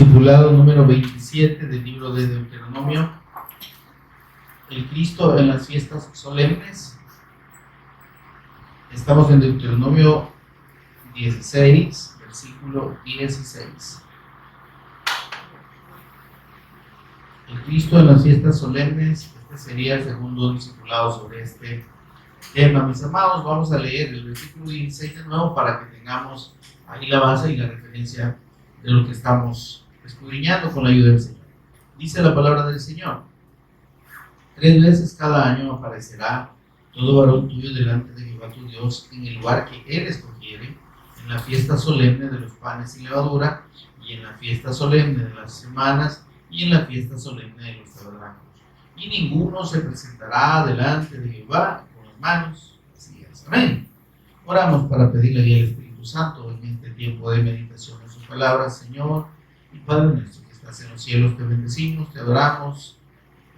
Discipulado número 27 del libro de Deuteronomio, el Cristo en las fiestas solemnes. Estamos en Deuteronomio 16, versículo 16. El Cristo en las fiestas solemnes, este sería el segundo discipulado sobre este tema. Mis amados, vamos a leer el versículo 16 de nuevo para que tengamos ahí la base y la referencia de lo que estamos escudriñando con la ayuda del Señor. Dice la palabra del Señor: 3 veces cada año aparecerá todo varón tuyo delante de Jehová tu Dios en el lugar que Él escogiere, en la fiesta solemne de los panes sin levadura, y en la fiesta solemne de las semanas, y en la fiesta solemne de los tabernáculos. Y ninguno se presentará delante de Jehová con las manos vacías. Amén. Oramos para pedirle guía al Espíritu Santo en este tiempo de meditación en sus palabras. Señor y Padre nuestro que estás en los cielos, te bendecimos, te adoramos,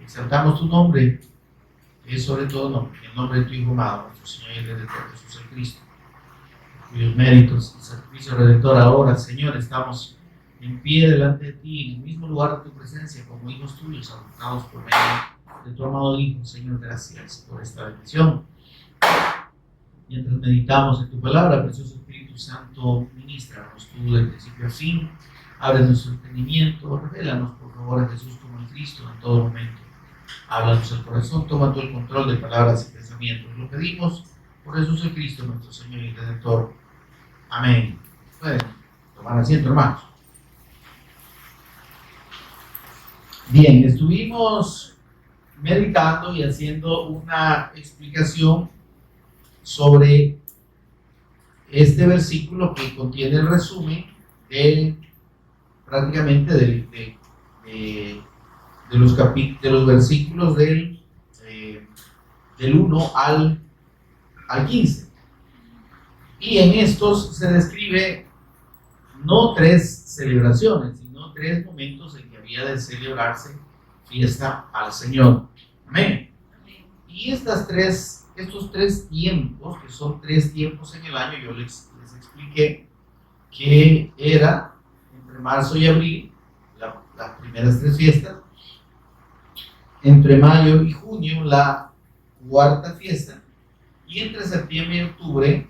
exaltamos tu nombre, que es sobre todo nombre, en el nombre de tu Hijo amado, nuestro Señor y Redentor Jesús el Cristo, cuyos méritos y sacrificio redentor ahora, Señor, estamos en pie delante de ti, en el mismo lugar de tu presencia, como hijos tuyos, adoptados por medio de tu amado Hijo. Señor, gracias por esta bendición. Mientras meditamos en tu palabra, precioso Espíritu Santo, ministranos tú de principio a fin, abre nuestro entendimiento, revélanos por favor a Jesús como el Cristo en todo momento. Háblanos el corazón, toma tú el control de palabras y pensamientos. Lo pedimos por Jesús el Cristo, nuestro Señor y Redentor. Amén. Pueden tomar asiento, hermanos. Bien, estuvimos meditando y haciendo una explicación sobre este versículo que contiene el resumen de prácticamente de los versículos del 1 al 15. Y en estos se describe no 3 celebraciones, sino 3 momentos en que había de celebrarse fiesta al Señor. Amén. Y estos 3 tiempos, que son 3 tiempos en el año, yo les expliqué que era entre marzo y abril, las primeras 3 fiestas, entre mayo y junio, la 4ª fiesta, y entre septiembre y octubre,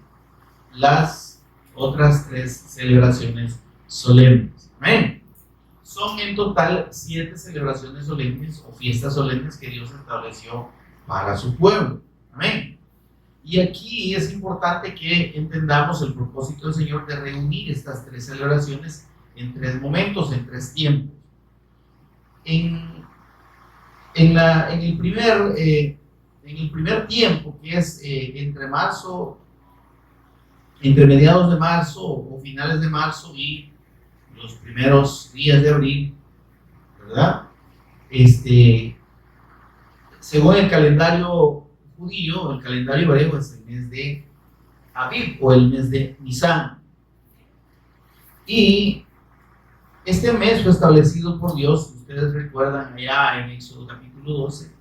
las otras 3 celebraciones solemnes. Amén. Son en total 7 celebraciones solemnes o fiestas solemnes que Dios estableció para su pueblo. Amén. Y aquí es importante que entendamos el propósito del Señor de reunir estas 3 celebraciones en 3 momentos, en 3 tiempos. En el primer tiempo, que es entre mediados de marzo o finales de marzo y los primeros días de abril, ¿verdad? Según el calendario judío, el calendario hebreo, es el mes de Aviv o el mes de Nisan. Y este mes fue establecido por Dios, ustedes recuerdan allá en Éxodo capítulo 12,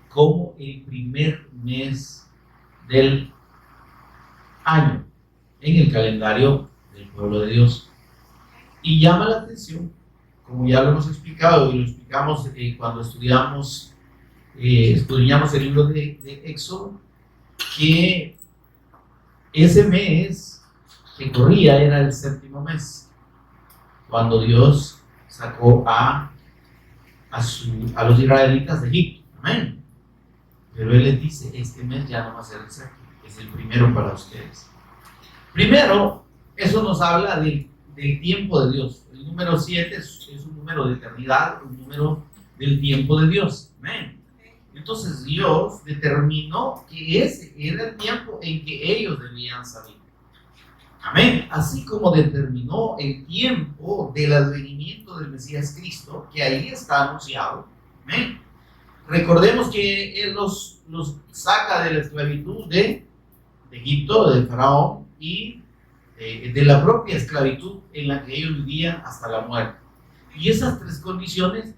como el primer mes del año en el calendario del pueblo de Dios. Y llama la atención, como ya lo hemos explicado y lo explicamos cuando escudriñamos el libro de Éxodo, que ese mes que corría era el 7º mes, cuando Dios sacó a los israelitas de Egipto. Amén. Pero Él les dice: este mes ya no va a ser el 7º, es el primero para ustedes. Primero, eso nos habla del tiempo de Dios. El número 7 es un número de eternidad, un número del tiempo de Dios. Amén. Entonces Dios determinó que ese era el tiempo en que ellos debían salir. Amén. Así como determinó el tiempo del advenimiento del Mesías Cristo, que ahí está anunciado. Amén. Recordemos que Él los saca de la esclavitud de Egipto, de Faraón, y de la propia esclavitud en la que ellos vivían hasta la muerte. Y esas 3 condiciones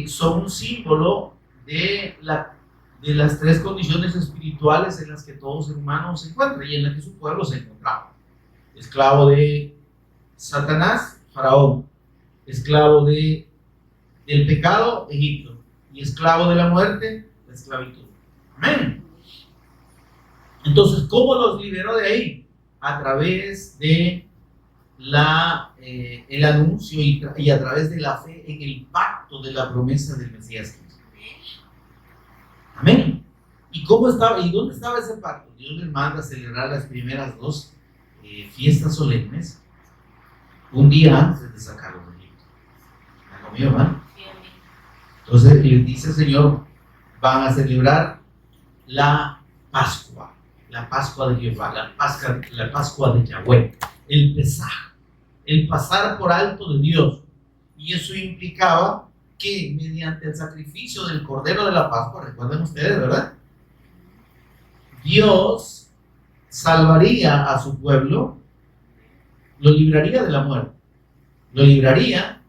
son un símbolo de las 3 condiciones espirituales en las que todo ser humano se encuentra y en las que su pueblo se encontraba: esclavo de Satanás, Faraón; esclavo del pecado, Egipto, y esclavo de la muerte, la esclavitud. Amén. Entonces, ¿cómo los liberó de ahí? A través de el anuncio y a través de la fe en el pacto de la promesa del Mesías. Amén. ¿Y cómo estaba? ¿Y dónde estaba ese pacto? Dios les manda a celebrar las primeras dos fiestas solemnes un día antes de sacarlos de Egipto. ¿Me comió, hermano? Entonces les dice el Señor, van a celebrar la Pascua de Jehová, la Pascua de Yahweh, el Pesaj, el pasar por alto de Dios. Y eso implicaba que mediante el sacrificio del Cordero de la Pascua, recuerden ustedes, ¿verdad? Dios salvaría a su pueblo, lo libraría de la muerte, lo libraría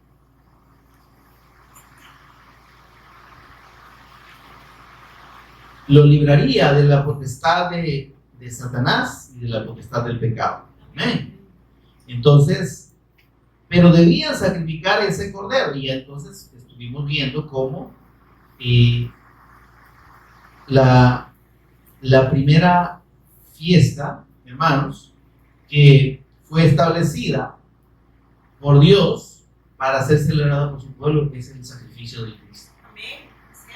de la potestad de Satanás y de la potestad del pecado. Amén. Entonces, pero debían sacrificar ese cordero, y entonces estuvimos viendo cómo la primera fiesta, hermanos, que fue establecida por Dios para ser celebrada por su pueblo, es el sacrificio del Cristo.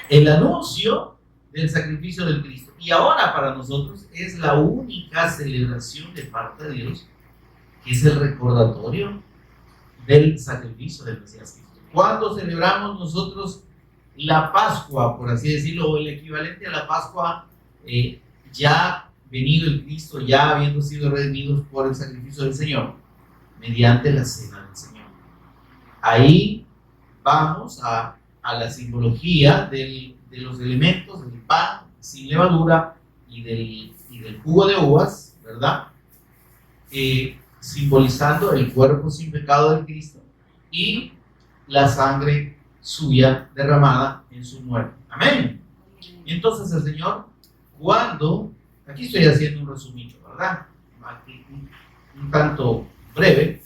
El anuncio del sacrificio del Cristo. Y ahora para nosotros es la única celebración de parte de Dios, que es el recordatorio del sacrificio del Mesías Cristo. Cuando celebramos nosotros la Pascua, por así decirlo, o el equivalente a la Pascua, ya venido el Cristo, ya habiendo sido redimidos por el sacrificio del Señor, mediante la cena del Señor. Ahí vamos a la simbología de los elementos del pan sin levadura y del jugo de uvas, ¿verdad? Simbolizando el cuerpo sin pecado del Cristo y la sangre suya derramada en su muerte. Amén. Entonces el Señor, aquí estoy haciendo un resumito, ¿verdad? Un tanto breve.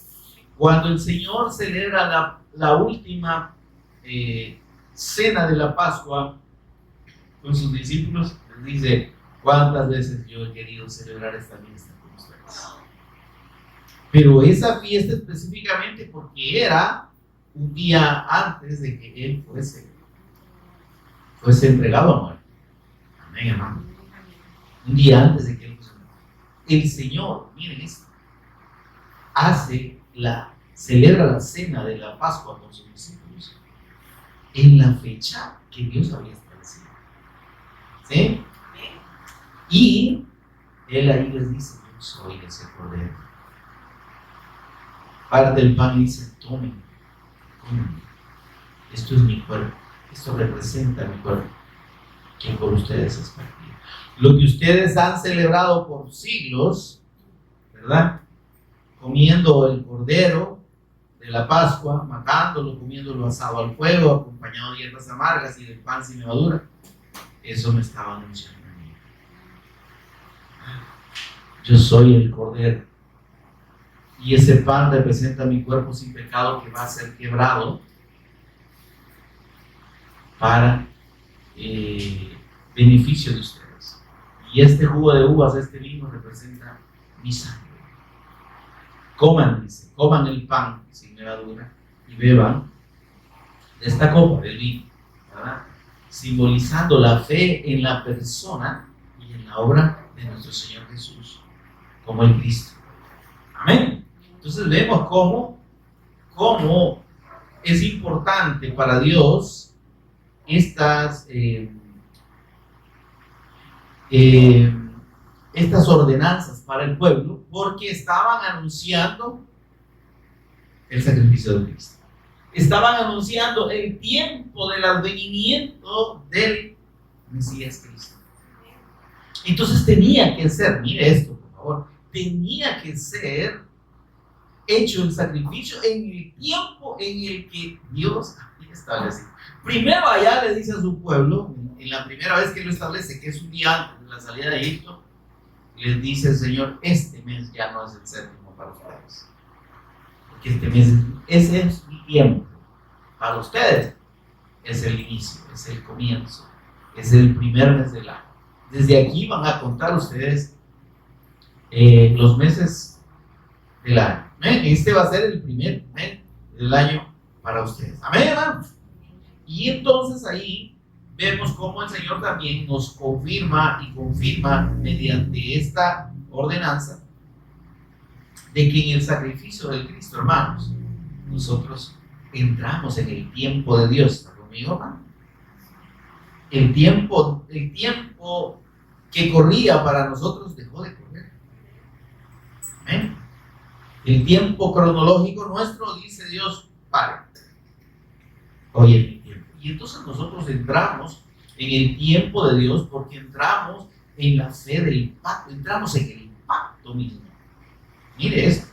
Cuando el Señor celebra la última cena de la Pascua con sus discípulos, les dice: ¿cuántas veces yo he querido celebrar esta fiesta con ustedes? Pero esa fiesta específicamente porque era un día antes de que Él fuese entregado a muerte. Amén, hermano. Un día antes de que Él fuese entregado. El Señor, miren esto, celebra la cena de la Pascua con sus discípulos en la fecha que Dios había establecido. ¿Sí? Y Él ahí les dice: yo soy ese cordero. Parte del pan y dice: tomen, comen. Esto es mi cuerpo. Esto representa mi cuerpo, que por ustedes es partido. Lo que ustedes han celebrado por siglos, ¿verdad? Comiendo el cordero de la Pascua, matándolo, comiéndolo asado al fuego, acompañado de hierbas amargas y del pan sin levadura. Eso me estaba anunciando a mí. Yo soy el cordero. Y ese pan representa mi cuerpo sin pecado, que va a ser quebrado para beneficio de ustedes. Y este jugo de uvas, este vino, representa mi sangre. Coman, dice, coman el pan sin levadura y beban de esta copa del vino, ¿verdad? Simbolizando la fe en la persona y en la obra de nuestro Señor Jesús, como el Cristo. Amén. Entonces vemos cómo es importante para Dios estas ordenanzas para el pueblo, porque estaban anunciando el sacrificio de Cristo. Estaban anunciando el tiempo del advenimiento del Mesías Cristo. Entonces tenía que ser, mire esto por favor, tenía que ser hecho el sacrificio en el tiempo en el que Dios había establecido. Primero allá le dice a su pueblo, en la primera vez que lo establece, que es un día antes de la salida de Egipto, les dice el Señor: este mes ya no es el séptimo para ustedes, porque este mes ese es mi tiempo. Para ustedes es el inicio, es el comienzo, es el primer mes del año. Desde aquí van a contar ustedes los meses del año. ¿Amén? Este va a ser el primer mes del año para ustedes. Amén, hermanos. Y entonces ahí vemos cómo el Señor también nos confirma y confirma mediante esta ordenanza de que en el sacrificio del Cristo, hermanos, nosotros entramos en el tiempo de Dios. ¿Está conmigo, hermano? El tiempo que corría para nosotros dejó de correr. ¿Amén? El tiempo cronológico nuestro, dice Dios, pare. Hoy es mi tiempo. Y entonces nosotros entramos en el tiempo de Dios porque entramos en la fe del pacto, entramos en el pacto mismo. Mire esto.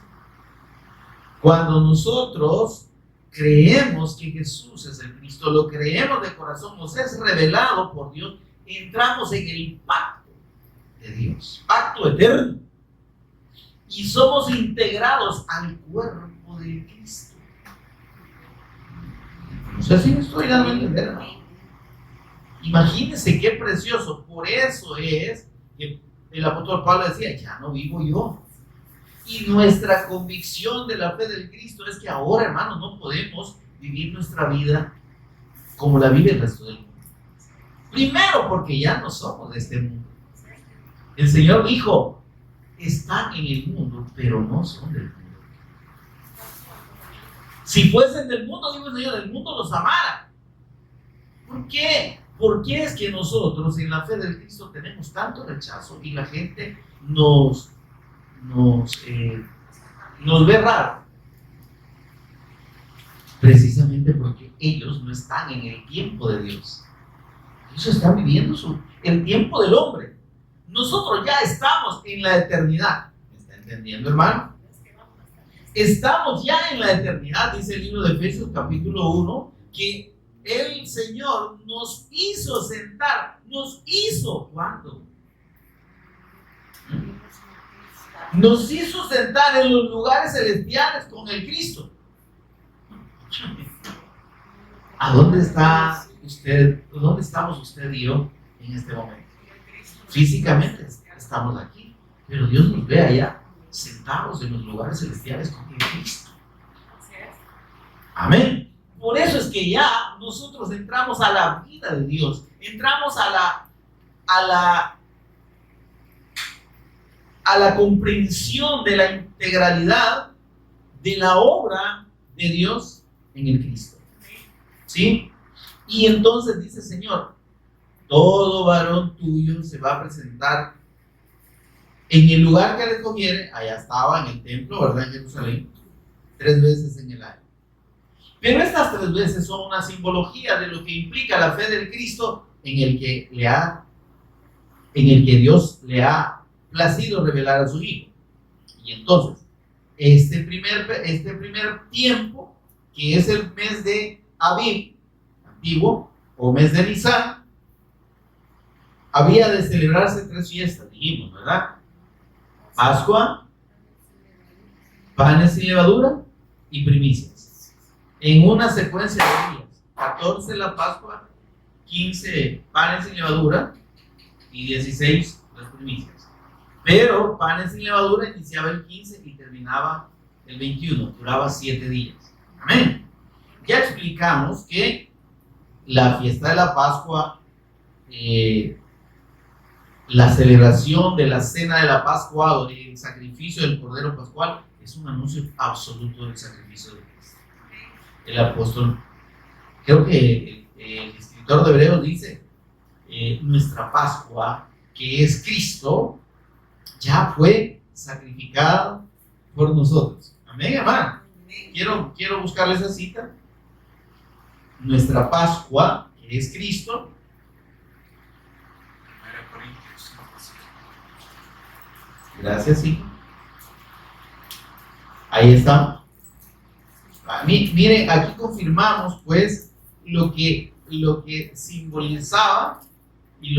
Cuando nosotros creemos que Jesús es el Cristo, lo creemos de corazón, nos es revelado por Dios, entramos en el pacto de Dios, pacto eterno. Y somos integrados al cuerpo de Cristo. No sé si me estoy dando a entender, ¿no? Imagínense qué precioso. Por eso es que el apóstol Pablo decía, ya no vivo yo. Y nuestra convicción de la fe del Cristo es que ahora, hermanos, no podemos vivir nuestra vida como la vive el resto del mundo. Primero, porque ya no somos de este mundo. El Señor dijo, están en el mundo, pero no son del mundo. Si fuesen del mundo, digo el Señor, el mundo los amara. ¿Por qué? ¿Por qué es que nosotros en la fe del Cristo tenemos tanto rechazo y la gente nos ve raro? Precisamente porque ellos no están en el tiempo de Dios. Ellos están viviendo el tiempo del hombre. Nosotros ya estamos en la eternidad. ¿Me está entendiendo, hermano? Estamos ya en la eternidad, dice el libro de Efesios capítulo 1, que el Señor nos hizo sentar. ¿Nos hizo cuándo? Nos hizo sentar en los lugares celestiales con el Cristo. ¿A dónde está usted? ¿Dónde estamos usted y yo en este momento? Físicamente estamos aquí, pero Dios nos ve allá, sentados en los lugares celestiales con el Cristo. Amén. Por eso es que ya nosotros entramos a la vida de Dios, entramos a la comprensión de la integralidad de la obra de Dios en el Cristo. ¿Sí? Y entonces dice el Señor, todo varón tuyo se va a presentar en el lugar que le escogiere. Allá estaba en el templo, ¿verdad? En Jerusalén, 3 veces en el año. Pero estas 3 veces son una simbología de lo que implica la fe del Cristo en el que Dios le ha placido revelar a su Hijo. Y entonces, este primer tiempo, que es el mes de Abib, antiguo, o mes de Nisan, había de celebrarse 3 fiestas, dijimos, ¿verdad? Pascua, panes sin levadura y primicias. En una secuencia de días. 14 la Pascua, 15 panes sin levadura y 16 las primicias. Pero panes sin levadura iniciaba el 15 y terminaba el 21. Duraba 7 días. Amén. Ya explicamos que la fiesta de la Pascua, la celebración de la cena de la Pascua o del sacrificio del Cordero Pascual es un anuncio absoluto del sacrificio de Cristo. El apóstol, creo que el escritor de Hebreos dice, nuestra Pascua, que es Cristo, ya fue sacrificada por nosotros. Amén, hermano. Quiero buscarle esa cita. Nuestra Pascua, que es Cristo. Gracias, hijo. Ahí está. Mire, aquí confirmamos pues lo que simbolizaba y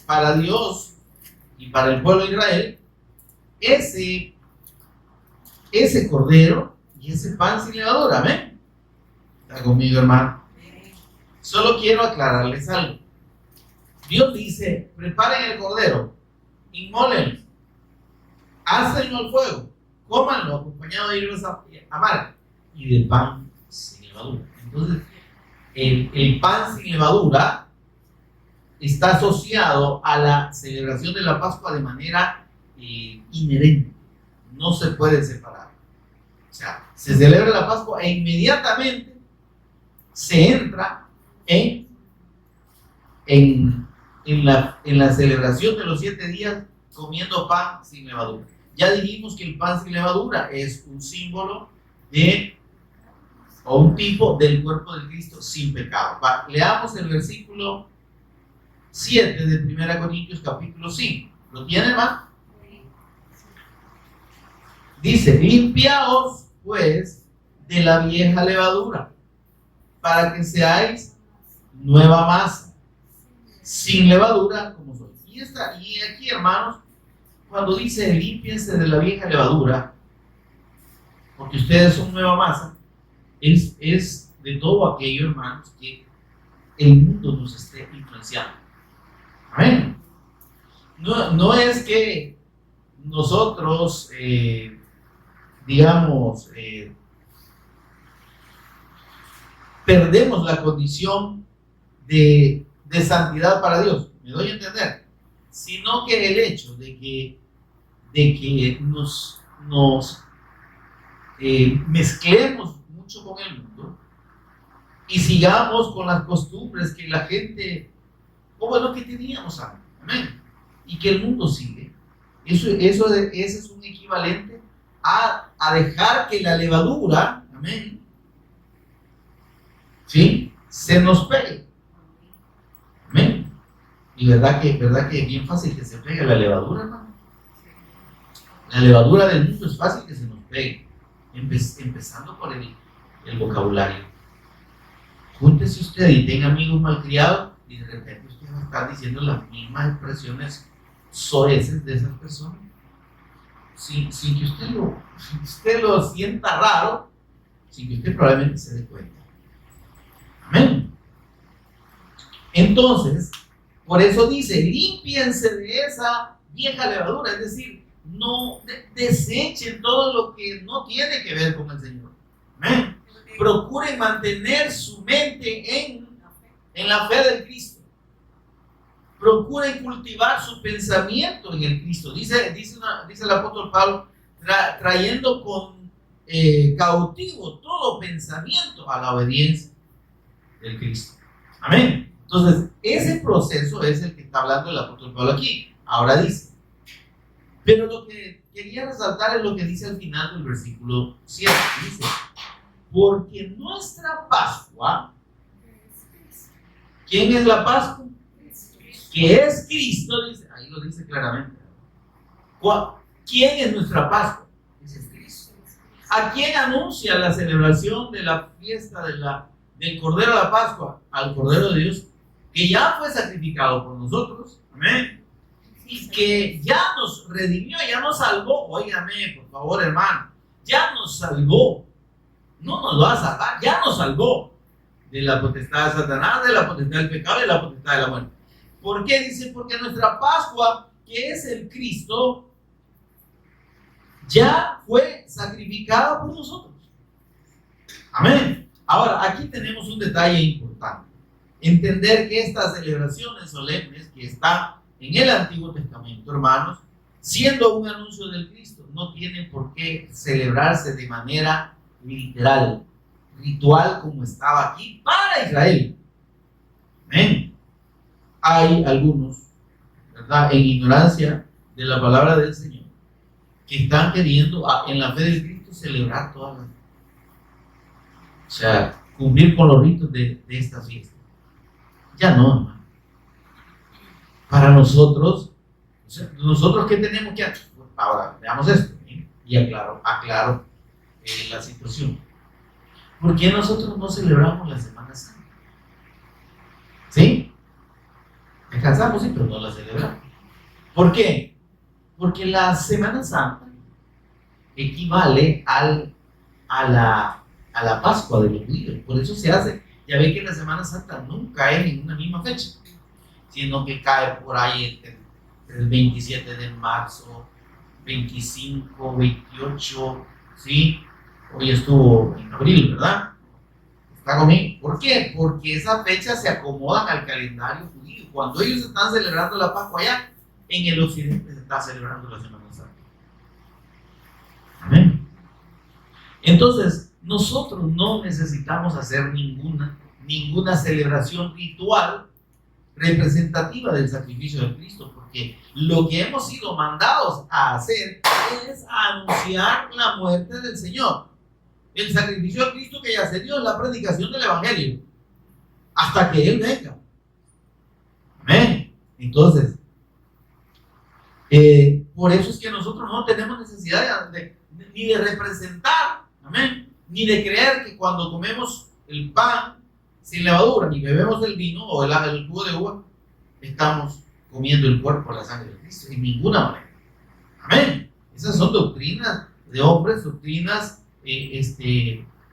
para Dios y para el pueblo de Israel ese cordero y ese pan sin levadura. Amén. ¿Está conmigo, hermano? Solo quiero aclararles algo. Dios dice, preparen el cordero, inmólenlo, hácenlo al fuego, cómanlo acompañado de hierbas amargas y de pan sin levadura. Entonces, el pan sin levadura está asociado a la celebración de la Pascua de manera inherente. No se puede separar. O sea, se celebra la Pascua e inmediatamente se entra en la celebración de los 7 días comiendo pan sin levadura. Ya dijimos que el pan sin levadura es un símbolo o un tipo del cuerpo de Cristo sin pecado. Leamos el versículo 7 de 1 Corintios capítulo 5. ¿Lo tiene, hermano? Dice, limpiaos pues de la vieja levadura, para que seáis nueva masa, sin levadura como sois. Y aquí, hermanos, cuando dice límpiense de la vieja levadura, porque ustedes son nueva masa, es de todo aquello, hermanos, que el mundo nos esté influenciando. Amén. No es que nosotros, perdemos la condición de santidad para Dios, me doy a entender, sino que el hecho de que nos mezclemos mucho con el mundo y sigamos con las costumbres que la gente, que teníamos antes, amén, y que el mundo sigue, ese es un equivalente a dejar que la levadura, amén, ¿sí?, se nos pegue, amén. Y verdad que es bien fácil que se pegue la levadura, hermano. La levadura del mundo es fácil que se nos pegue, empezando por el vocabulario. Júntese usted y tenga amigos malcriados y de repente usted va a estar diciendo las mismas expresiones soeces de esas personas sin que usted lo sienta raro, sin que usted probablemente se dé cuenta. Amén. Entonces, por eso dice, límpiense de esa vieja levadura, es decir, no desechen todo lo que no tiene que ver con el Señor. Amén. Procuren mantener su mente en la fe del Cristo. Procuren cultivar su pensamiento en el Cristo. Dice el apóstol Pablo, trayendo cautivo todo pensamiento a la obediencia del Cristo. Amén. Entonces, ese proceso es el que está hablando el apóstol Pablo aquí. Ahora dice, pero lo que quería resaltar es lo que dice al final del versículo 7. Dice, porque nuestra Pascua, ¿quién es la Pascua? Que es Cristo, dice, ahí lo dice claramente. ¿Quién es nuestra Pascua? Es Cristo. ¿A quién anuncia la celebración de la fiesta del Cordero de la Pascua? Al Cordero de Dios, que ya fue sacrificado por nosotros, amén, y que ya nos redimió, ya nos salvó. Óigame, por favor, hermano, ya nos salvó, no nos va a salvar, ya nos salvó de la potestad de Satanás, de la potestad del pecado y de la potestad de la muerte. ¿Por qué? Dice, porque nuestra Pascua, que es el Cristo, ya fue sacrificada por nosotros. Amén. Ahora, aquí tenemos un detalle importante. Entender que estas celebraciones solemnes que están en el Antiguo Testamento, hermanos, siendo un anuncio del Cristo, no tienen por qué celebrarse de manera literal, ritual, como estaba aquí para Israel. Amén. Hay algunos, ¿verdad?, en ignorancia de la palabra del Señor, que están queriendo, en la fe del Cristo, celebrar todas las, o sea, cumplir con los ritos de esta fiesta. Ya no, hermano. Para nosotros, o sea, nosotros ¿qué tenemos que hacer? Pues ahora, veamos esto, ¿eh? Y aclaro la situación. ¿Por qué nosotros no celebramos la Semana Santa? ¿Sí? Descansamos, sí, pero no la celebramos. ¿Por qué? Porque la Semana Santa equivale a a la Pascua de los judíos. Por eso se hace, ya ve que la Semana Santa nunca es en una misma fecha, sino que cae por ahí el 27 de marzo, 25, 28, ¿sí? Hoy estuvo en abril, ¿verdad? ¿Está conmigo? ¿Por qué? Porque esas fechas se acomodan al calendario judío. Cuando ellos están celebrando la Pascua allá, en el occidente se está celebrando la Semana Santa. Amén. Entonces, nosotros no necesitamos hacer ninguna celebración ritual representativa del sacrificio de Cristo, porque lo que hemos sido mandados a hacer es anunciar la muerte del Señor. El sacrificio de Cristo que ya se dio es la predicación del Evangelio hasta que Él venga. Amén. Entonces, por eso es que nosotros no tenemos necesidad ni de representar, amén, ni de creer que cuando comemos el pan sin levadura, ni bebemos el vino o el jugo de uva, estamos comiendo el cuerpo o la sangre de Cristo, en ninguna manera. Amén. Esas son doctrinas de hombres, doctrinas,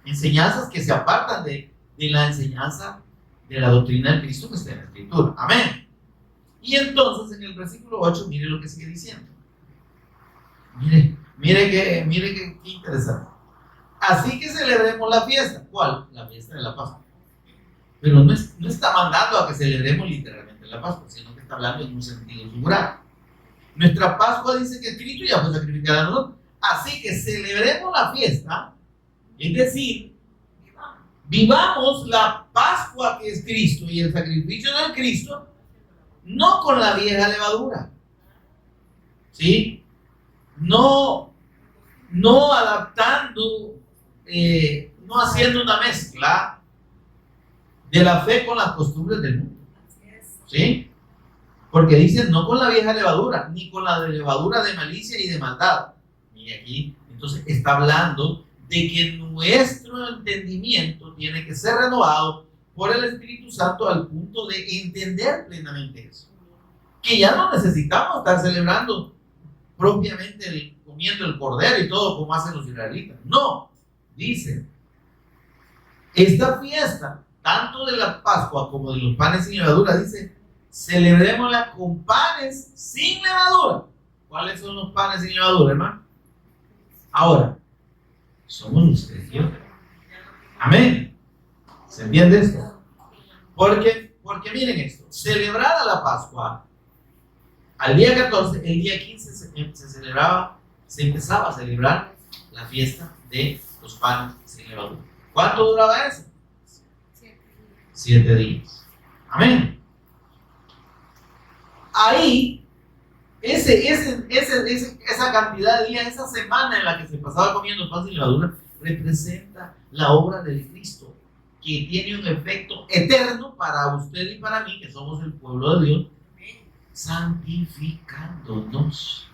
enseñanzas que se apartan de la enseñanza de la doctrina de Cristo que está en la Escritura. Amén. Y entonces en el versículo 8, mire lo que sigue diciendo. Mire qué interesante. Así que celebremos la fiesta. ¿Cuál? La fiesta de la Pascua. Pero no está mandando a que celebremos literalmente la Pascua, sino que está hablando en un sentido figurado. Nuestra Pascua dice que Cristo ya fue sacrificado a nosotros. Así que celebremos la fiesta, es decir, vivamos la Pascua que es Cristo y el sacrificio de Cristo, no con la vieja levadura, ¿sí? No adaptando, no haciendo una mezcla de la fe con las costumbres del mundo, ¿sí? Porque dicen no con la vieja levadura, ni con la de levadura de malicia y de maldad. Y aquí, entonces, está hablando de que nuestro entendimiento tiene que ser renovado por el Espíritu Santo al punto de entender plenamente eso. Que ya no necesitamos estar celebrando propiamente comiendo el cordero y todo como hacen los israelitas. No, dice, esta fiesta, tanto de la Pascua como de los panes sin levadura, dice, celebrémosla con panes sin levadura. ¿Cuáles son los panes sin levadura, hermano? Ahora, somos los cristianos. Amén. ¿Se entiende esto? Porque miren esto, celebrada la Pascua, al día 14, el día 15 se empezaba a celebrar la fiesta de los panes sin levadura. ¿Cuánto duraba eso? 7 días. Amén. Ahí, esa cantidad de días, esa semana en la que se pasaba comiendo pan sin levadura, representa la obra del Cristo, que tiene un efecto eterno para usted y para mí, que somos el pueblo de Dios, santificándonos.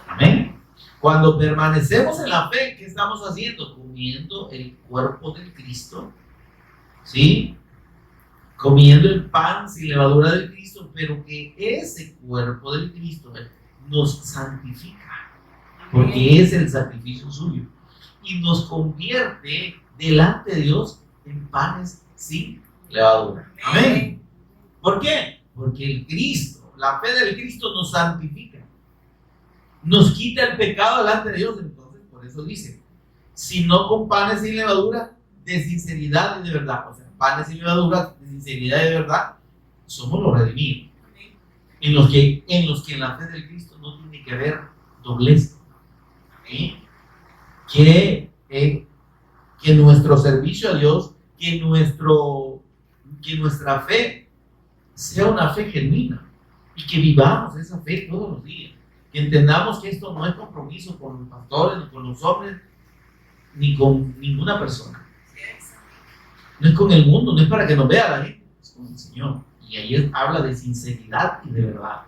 Amén. Cuando permanecemos en la fe, ¿qué estamos haciendo? Comiendo el cuerpo del Cristo, ¿sí? Comiendo el pan sin levadura del Cristo, pero que ese cuerpo del Cristo nos santifica, porque es el sacrificio suyo, y nos convierte delante de Dios en panes sin levadura. Amén. ¿Por qué? Porque el Cristo, la fe del Cristo nos santifica, nos quita el pecado delante de Dios. Entonces, por eso dice, si no con panes sin levadura, de sinceridad y de verdad, o sea, panes sin levadura, de sinceridad y de verdad, somos los redimidos, en los que en la fe del Cristo no tiene que haber doblez, ¿sí? Que nuestro servicio a Dios, que nuestra fe sea una fe genuina y que vivamos esa fe todos los días, que entendamos que esto no es compromiso con los pastores, ni con los hombres, ni con ninguna persona. No es con el mundo, no es para que nos vea la gente, es con el Señor. Y ahí habla de sinceridad y de verdad.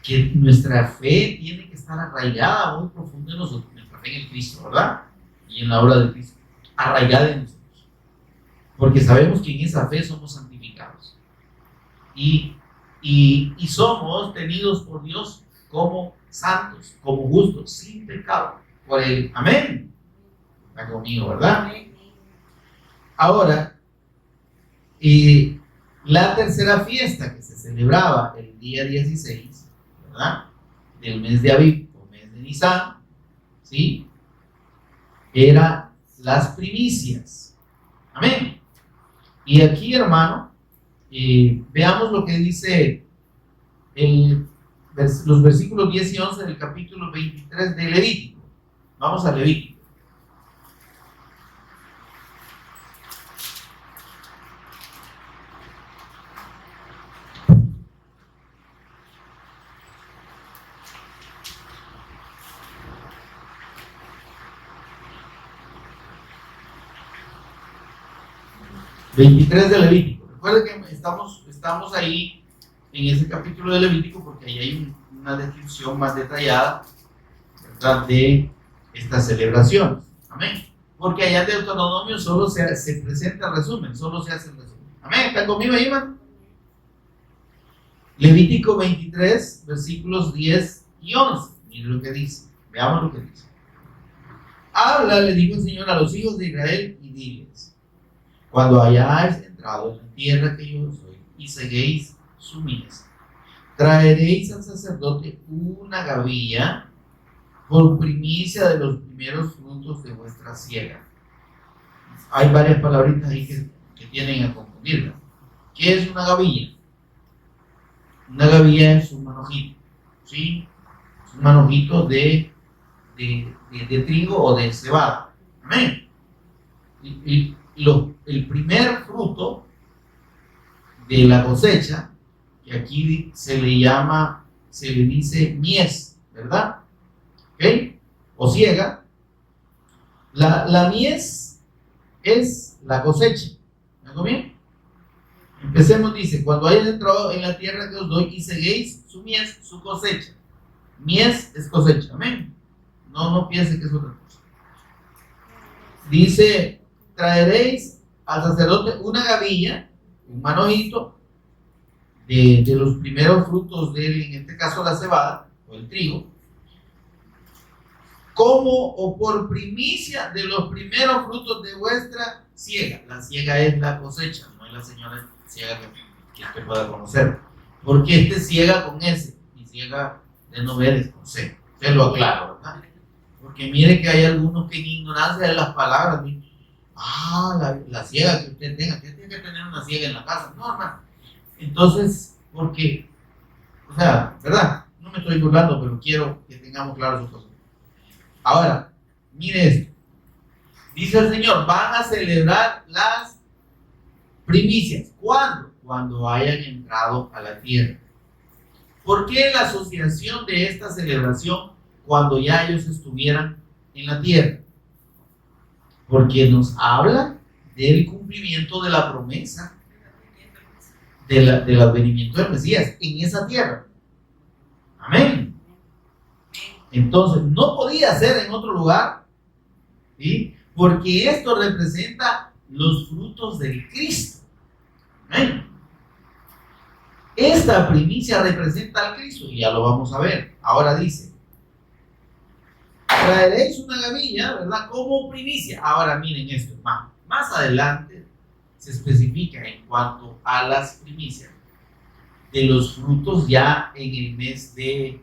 Que nuestra fe tiene que estar arraigada muy profundo en nosotros, nuestra fe en el Cristo, ¿verdad? Y en la obra de Cristo, arraigada en nosotros. Porque sabemos que en esa fe somos santificados. Y somos tenidos por Dios como santos, como justos, sin pecado. Por Él. Amén. Está conmigo, ¿verdad? Ahora, y la tercera fiesta que se celebraba el día 16, ¿verdad? Del mes de Aviv o mes de Nisan, ¿sí? Era las primicias. Amén. Y aquí, hermano, veamos lo que dice los versículos 10 y 11 del capítulo 23 de Levítico. Vamos a Levítico. ...23 de Levítico. Recuerden que estamos ahí en ese capítulo de Levítico porque ahí hay una descripción más detallada, ¿verdad?, de estas celebraciones. Amén. Porque allá en Deuteronomio solo se presenta el resumen, solo se hace el resumen. Amén. ¿Están conmigo ahí, hermano? Levítico 23, versículos 10 y 11. Miren lo que dice. Veamos lo que dice. Habla, le dijo el Señor a los hijos de Israel y diles: cuando hayáis entrado en la tierra que yo soy y seguéis su mies, traeréis al sacerdote una gavilla por primicia de los primeros frutos de vuestra siega. Hay varias palabritas ahí que tienen a confundirlas. ¿Qué es una gavilla? Una gavilla es un manojito, ¿sí? Es un manojito de trigo o de cebada. Amén. El primer fruto de la cosecha, que aquí se le dice mies, ¿verdad? ¿Ok? O siega. La mies es la cosecha. ¿Me hago bien? Empecemos, dice: cuando hayas entrado en la tierra que os doy y seguéis su mies, su cosecha. Mies es cosecha, amén. No piense que es otra cosa. Dice: traeréis al sacerdote una gavilla, un manojito de los primeros frutos en este caso la cebada o el trigo, como o por primicia de los primeros frutos de vuestra siega. La siega es la cosecha, no es la señora siega que usted pueda conocer, porque este ciega con S y ciega de noveles con C. Se lo aclaro, ¿verdad? Porque mire que hay algunos que en ignorancia de las palabras, la ciega que usted tenga, usted tiene que tener una ciega en la casa. No, hermano. Entonces, porque, o sea, ¿verdad? No me estoy burlando, pero quiero que tengamos claro sus cosas. Ahora, mire esto. Dice el Señor: van a celebrar las primicias. ¿Cuándo? Cuando hayan entrado a la tierra. ¿Por qué la asociación de esta celebración cuando ya ellos estuvieran en la tierra? Porque nos habla del cumplimiento de la promesa del advenimiento del Mesías en esa tierra. Amén. Entonces, no podía ser en otro lugar, ¿sí? Porque esto representa los frutos del Cristo. Amén. Esta primicia representa al Cristo y ya lo vamos a ver. Ahora dice: traeréis una gavilla, ¿verdad?, como primicia. Ahora miren esto, hermano. Más adelante se especifica en cuanto a las primicias de los frutos ya en el mes de,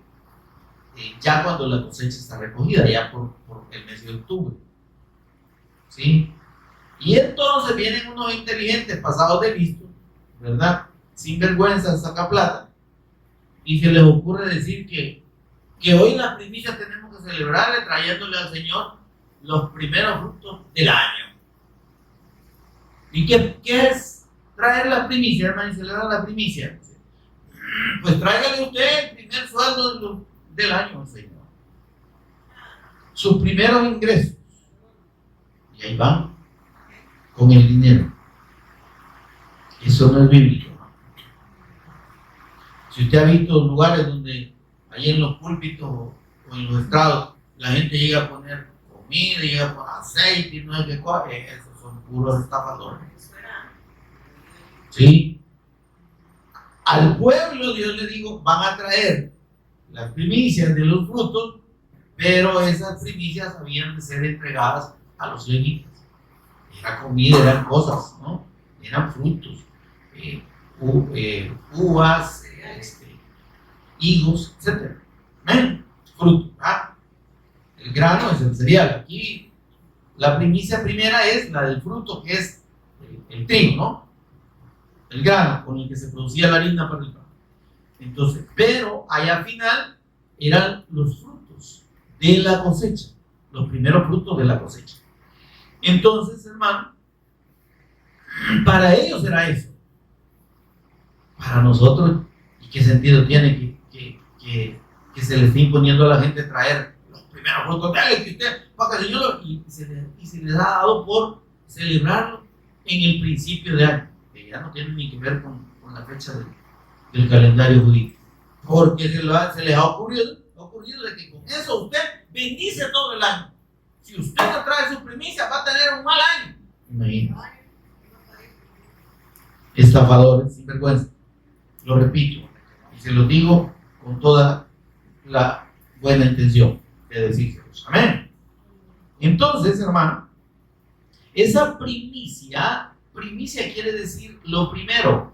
ya cuando la cosecha está recogida, ya por el mes de octubre. ¿Sí? Y entonces vienen unos inteligentes pasados de listo, ¿verdad?, sin vergüenza, saca plata, y se les ocurre decir que hoy las primicias tenemos que celebrarle trayéndole al Señor los primeros frutos del año. ¿Y qué es traer las primicias, hermano, y celebrar la primicia? Pues tráigale usted el primer sueldo del año, Señor. Sus primeros ingresos. Y ahí van con el dinero. Eso no es bíblico, ¿no? Si usted ha visto lugares donde ahí en los púlpitos o en los estrados la gente llega a poner comida, llega a poner aceite y no sé qué cosa, esos son puros estafadores. ¿Sí? Al pueblo, Dios le digo, van a traer las primicias de los frutos, pero esas primicias habían de ser entregadas a los levitas. Era comida, eran cosas, ¿no? Eran frutos, uvas, higos, etc. Fruto, ¿ah? El grano es el cereal. Aquí la primicia primera es la del fruto, que es el trigo, ¿no? El grano con el que se producía la harina para el pan. Entonces, pero allá al final eran los frutos de la cosecha, los primeros frutos de la cosecha. Entonces, hermano, para ellos era eso. Para nosotros, ¿y qué sentido tiene que se le esté imponiendo a la gente traer los primeros frutos? Dale, que usted, para que el Señor y se les ha dado por celebrarlo en el principio de año, que ya no tiene ni que ver con la fecha del calendario judío, porque se les ha ocurrido de que con eso usted bendice todo el año. Si usted no trae su primicia, va a tener un mal año. Imagínate. Estafadores, sinvergüenza. Lo repito, y se lo digo con toda la buena intención de decírselos. Amén. Entonces, hermano, esa primicia quiere decir lo primero.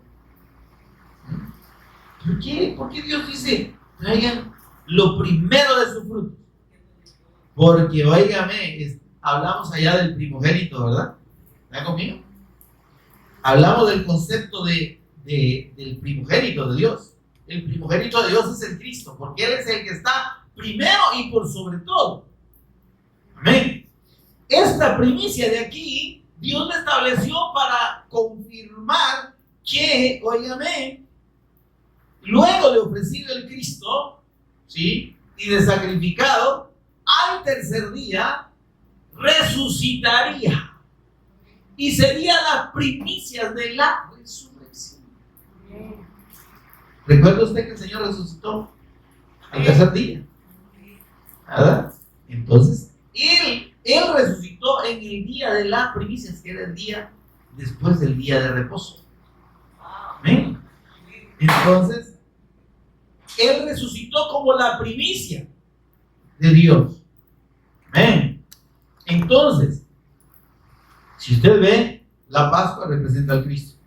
¿Por qué Dios dice, traigan lo primero de su fruto? Porque, óigame, hablamos allá del primogénito, ¿verdad? ¿Está conmigo? Hablamos del concepto del primogénito de Dios. El primogénito de Dios es el Cristo, porque Él es el que está primero y por sobre todo. Amén. Esta primicia de aquí, Dios la estableció para confirmar que, óigame, luego de ofrecido el Cristo, ¿sí?, y de sacrificado, al tercer día resucitaría y sería las primicias de la resurrección. ¿Recuerda usted que el Señor resucitó al tercer día? ¿Verdad? Entonces, Él resucitó en el día de las primicias, que era el día después del día de reposo. ¿Amén? Entonces, Él resucitó como la primicia de Dios. ¿Amén? Entonces, si usted ve, la Pascua representa al Cristo,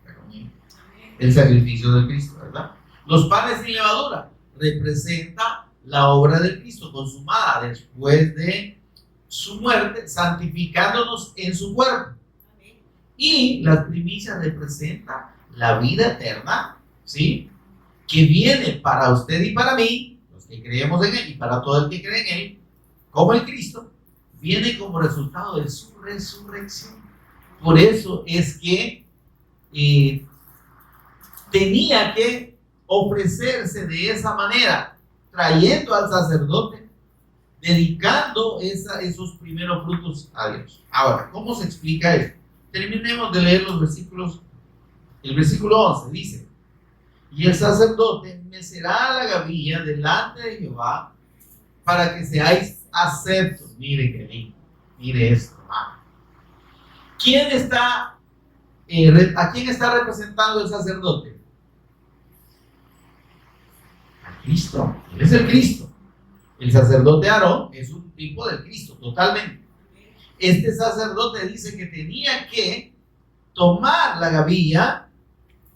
el sacrificio del Cristo, ¿verdad? Los panes sin levadura representa la obra del Cristo consumada después de su muerte, santificándonos en su cuerpo. Y las primicias representan la vida eterna, ¿sí?, que viene para usted y para mí, los que creemos en Él, y para todo el que cree en Él, como el Cristo, viene como resultado de su resurrección. Por eso es que tenía que ofrecerse de esa manera, trayendo al sacerdote, dedicando esos primeros frutos a Dios. Ahora, ¿cómo se explica esto? Terminemos de leer los versículos. El versículo 11 dice: y el sacerdote mecerá la gavilla delante de Jehová para que seáis aceptos. Mire qué lindo, mire esto, hermano. ¿A quién está representando el sacerdote? A Cristo. Él es el Cristo. El sacerdote Aarón es un tipo del Cristo, totalmente. Este sacerdote dice que tenía que tomar la gavilla,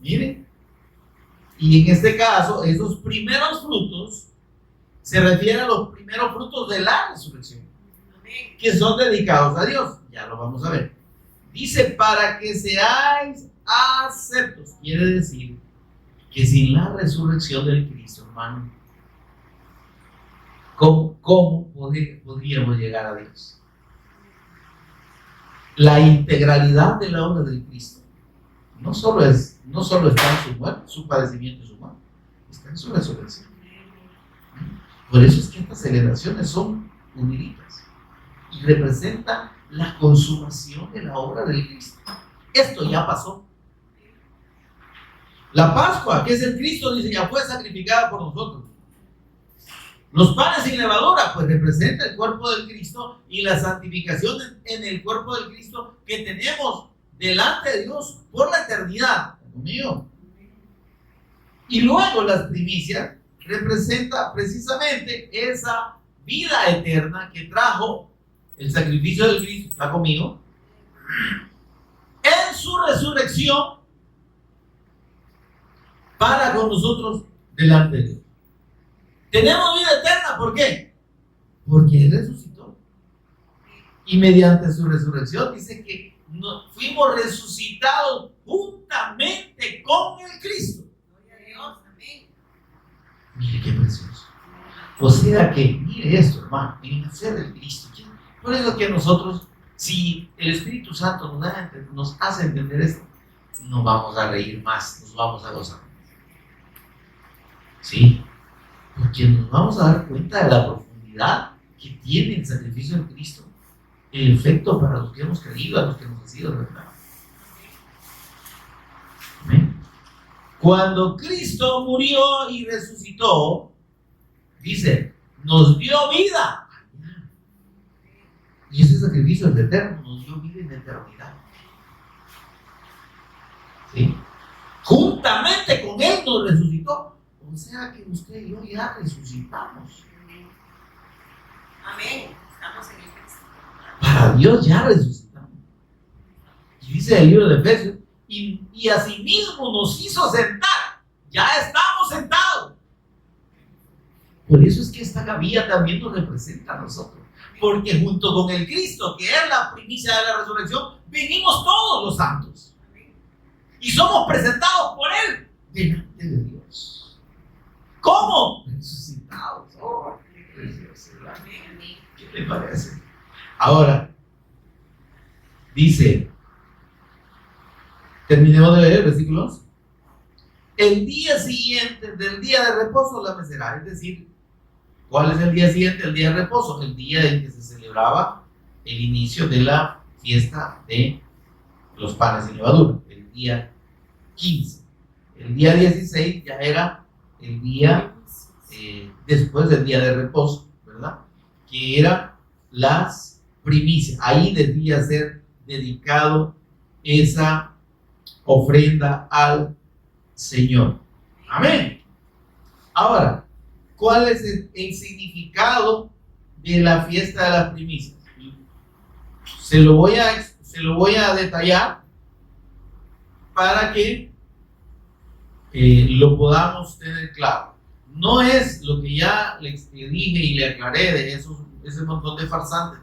miren, y en este caso, esos primeros frutos se refieren a los primeros frutos de la resurrección, que son dedicados a Dios. Ya lo vamos a ver. Dice, para que seáis aceptos. Quiere decir que sin la resurrección del Cristo, hermano, ¿cómo podríamos llegar a Dios? La integralidad de la obra del Cristo no solo está en su muerte, su padecimiento y su muerte, está en su resurrección. Por eso es que estas celebraciones son uniditas y representan la consumación de la obra del Cristo. Esto ya pasó. La Pascua, que es el Cristo, dice, ya fue sacrificada por nosotros. Los panes sin levadura, pues representa el cuerpo del Cristo y la santificación en el cuerpo del Cristo que tenemos delante de Dios por la eternidad. ¿Conmigo? Y luego las primicias representa precisamente esa vida eterna que trajo el sacrificio del Cristo está conmigo, en su resurrección para con nosotros delante de Dios. Tenemos vida eterna, ¿por qué? Porque Él resucitó. Y mediante su resurrección dice que fuimos resucitados juntamente con el Cristo. Mire qué precioso. O sea que, mire esto, hermano, el nacer del Cristo. Por eso que nosotros, si el Espíritu Santo nos hace entender esto, nos vamos a reír más, nos vamos a gozar. ¿Sí? Porque nos vamos a dar cuenta de la profundidad que tiene el sacrificio de Cristo, el efecto para los que hemos creído, a los que hemos sido, ¿verdad? Amén. Cuando Cristo murió y resucitó, dice, nos dio vida. Y ese sacrificio es eterno, nos dio vida en la eternidad. ¿Sí? Juntamente con Él nos resucitó. O sea que usted y yo ya resucitamos. Amén. Estamos en el Cristo. Para Dios ya resucitamos. Y dice el libro de Efesios, y asimismo nos hizo sentar. Ya estamos sentados. Por eso es que esta gavilla también nos representa a nosotros. Porque junto con el Cristo, que es la primicia de la resurrección, venimos todos los santos. Y somos presentados por Él delante de Dios. ¿Cómo? Resucitados. Oh, qué precioso. ¿Qué le parece? Ahora, dice, terminemos de leer el versículo 11. El día siguiente del día de reposo la mecerá. Es decir, ¿cuál es el día siguiente del día de reposo? El día en que se celebraba el inicio de la fiesta de los panes sin levadura. El día 15. El día 16 ya era el día después del día de reposo, ¿verdad? Que eran las primicias. Ahí debía ser dedicado esa ofrenda al Señor. Amén. Ahora, ¿cuál es el significado de la fiesta de las primicias? Se lo voy a detallar para que lo podamos tener claro. No es lo que ya le dije y le aclaré de ese montón de farsantes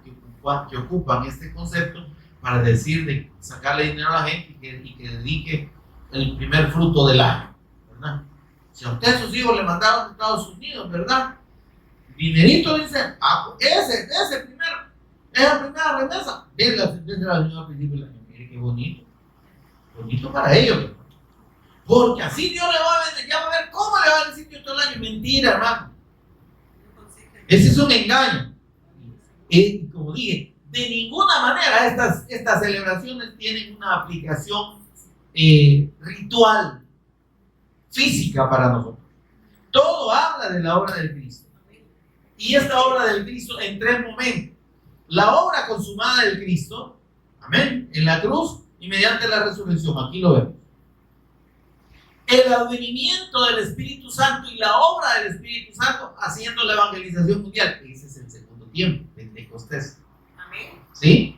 que ocupan este concepto para decir de sacarle dinero a la gente y que dedique el primer fruto del año, ¿verdad? Si a usted sus hijos le mandaron de Estados Unidos, ¿verdad? Dinerito, dice, esa primera remesa, desde la señora al principio del año. Mire qué bonito para ellos, ¿verdad? Porque así Dios le va a ver, ya va a ver cómo le va a decir Dios todo el año. Mentira, hermano. Ese es un engaño. Como dije, de ninguna manera estas celebraciones tienen una aplicación ritual, física para nosotros. Todo habla de la obra del Cristo. Y esta obra del Cristo en tres momentos. La obra consumada del Cristo, amén, en la cruz y mediante la resurrección. Aquí lo vemos. El advenimiento del Espíritu Santo y la obra del Espíritu Santo haciendo la evangelización mundial. Ese es el segundo tiempo, Pentecostés. Amén. ¿Sí?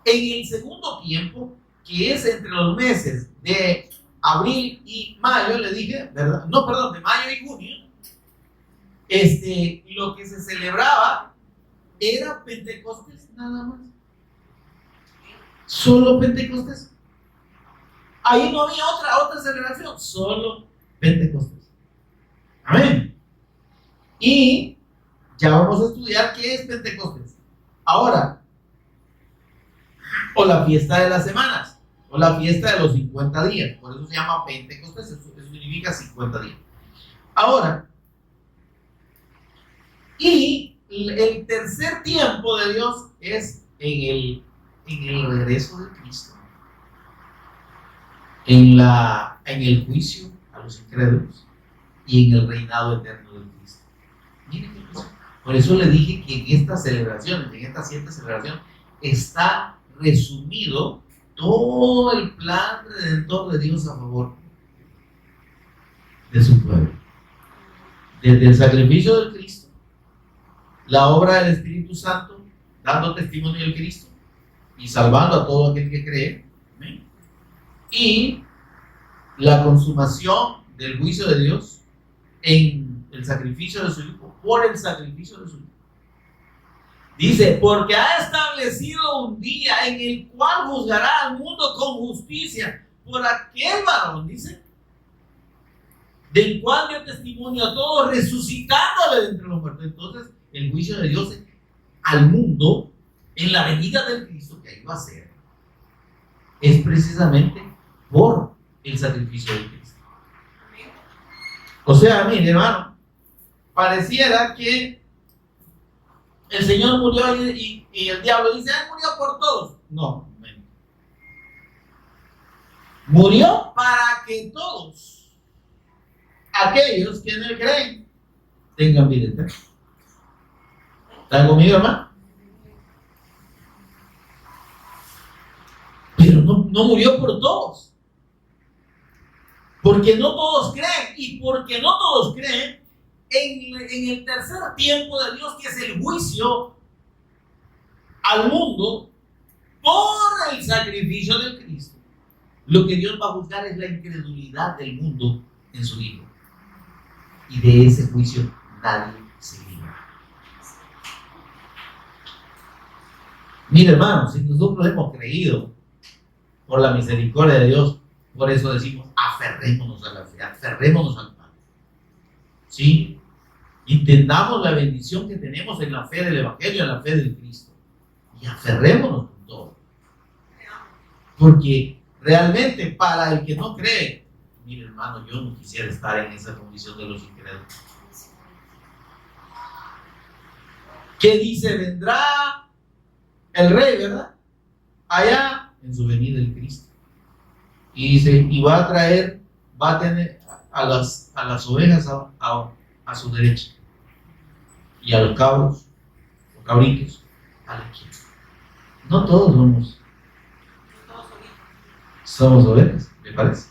En el segundo tiempo, que es entre los meses de abril y mayo, le dije, ¿verdad? No, perdón, de mayo y junio, lo que se celebraba era Pentecostés nada más. Solo Pentecostés. Ahí no había otra celebración, solo Pentecostés. Amén. Y ya vamos a estudiar qué es Pentecostés. Ahora, o la fiesta de las semanas, o la fiesta de los 50 días. Por eso se llama Pentecostés, eso significa 50 días. Ahora, y el tercer tiempo de Dios es en el regreso de Cristo. En el juicio a los incrédulos y en el reinado eterno del Cristo. Miren qué cosa. Por eso le dije que en estas celebraciones, en estas 7 celebraciones, está resumido todo el plan redentor de Dios a favor de su pueblo. Desde el sacrificio del Cristo, la obra del Espíritu Santo, dando testimonio del Cristo y salvando a todo aquel que cree. ¿Amén? Y la consumación del juicio de Dios en el sacrificio de su Hijo, por el sacrificio de su Hijo. Dice, porque ha establecido un día en el cual juzgará al mundo con justicia por aquel varón, dice, del cual dio testimonio a todos, resucitándole de entre los muertos. Entonces, el juicio de Dios al mundo en la venida del Cristo que ahí va a ser, es precisamente por el sacrificio de Cristo. O sea, mire, hermano, pareciera que el Señor murió y el diablo dice, él murió por todos. No, murió para que todos aquellos que en él creen tengan vida eterna. ¿Están conmigo, hermano? Pero no murió por todos. Porque no todos creen. Y porque no todos creen, en el tercer tiempo de Dios, que es el juicio al mundo por el sacrificio del Cristo, lo que Dios va a juzgar es la incredulidad del mundo en su Hijo. Y de ese juicio nadie se libra. Mire, hermano, si nosotros hemos creído por la misericordia de Dios, por eso decimos, aferrémonos a la fe, aferrémonos al Padre. ¿Sí? Entendamos la bendición que tenemos en la fe del Evangelio, en la fe del Cristo. Y aferrémonos con todo. Porque realmente para el que no cree, mire, hermano, yo no quisiera estar en esa condición de los incrédulos. ¿Qué dice? Vendrá el rey, ¿verdad? Allá en su venida el Cristo. Y dice, y va a tener a las ovejas a su derecha. Y a los cabros, los cabritos, a la izquierda. No todos somos ovejas, ¿me parece?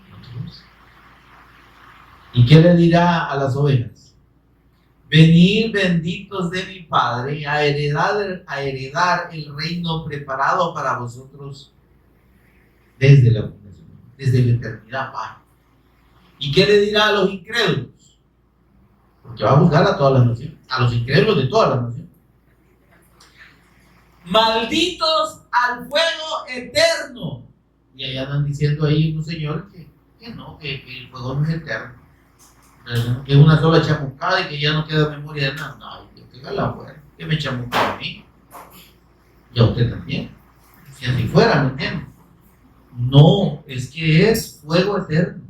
No todos. ¿Y qué le dirá a las ovejas? Venid benditos de mi Padre a heredar el reino preparado para vosotros desde la fundación, desde la eternidad, Padre. ¿Y qué le dirá a los incrédulos? Porque va a juzgar a todas las naciones, a los incrédulos de todas las naciones. Malditos al fuego eterno. Y allá andan diciendo ahí unos señores que no, que el fuego no es eterno, que es una sola chamuscada y que ya no queda memoria de nada. No, Dios, que la fuera, que me chamusca a mí y a usted también, si así fuera, ¿me entiendes? No, es que es fuego eterno.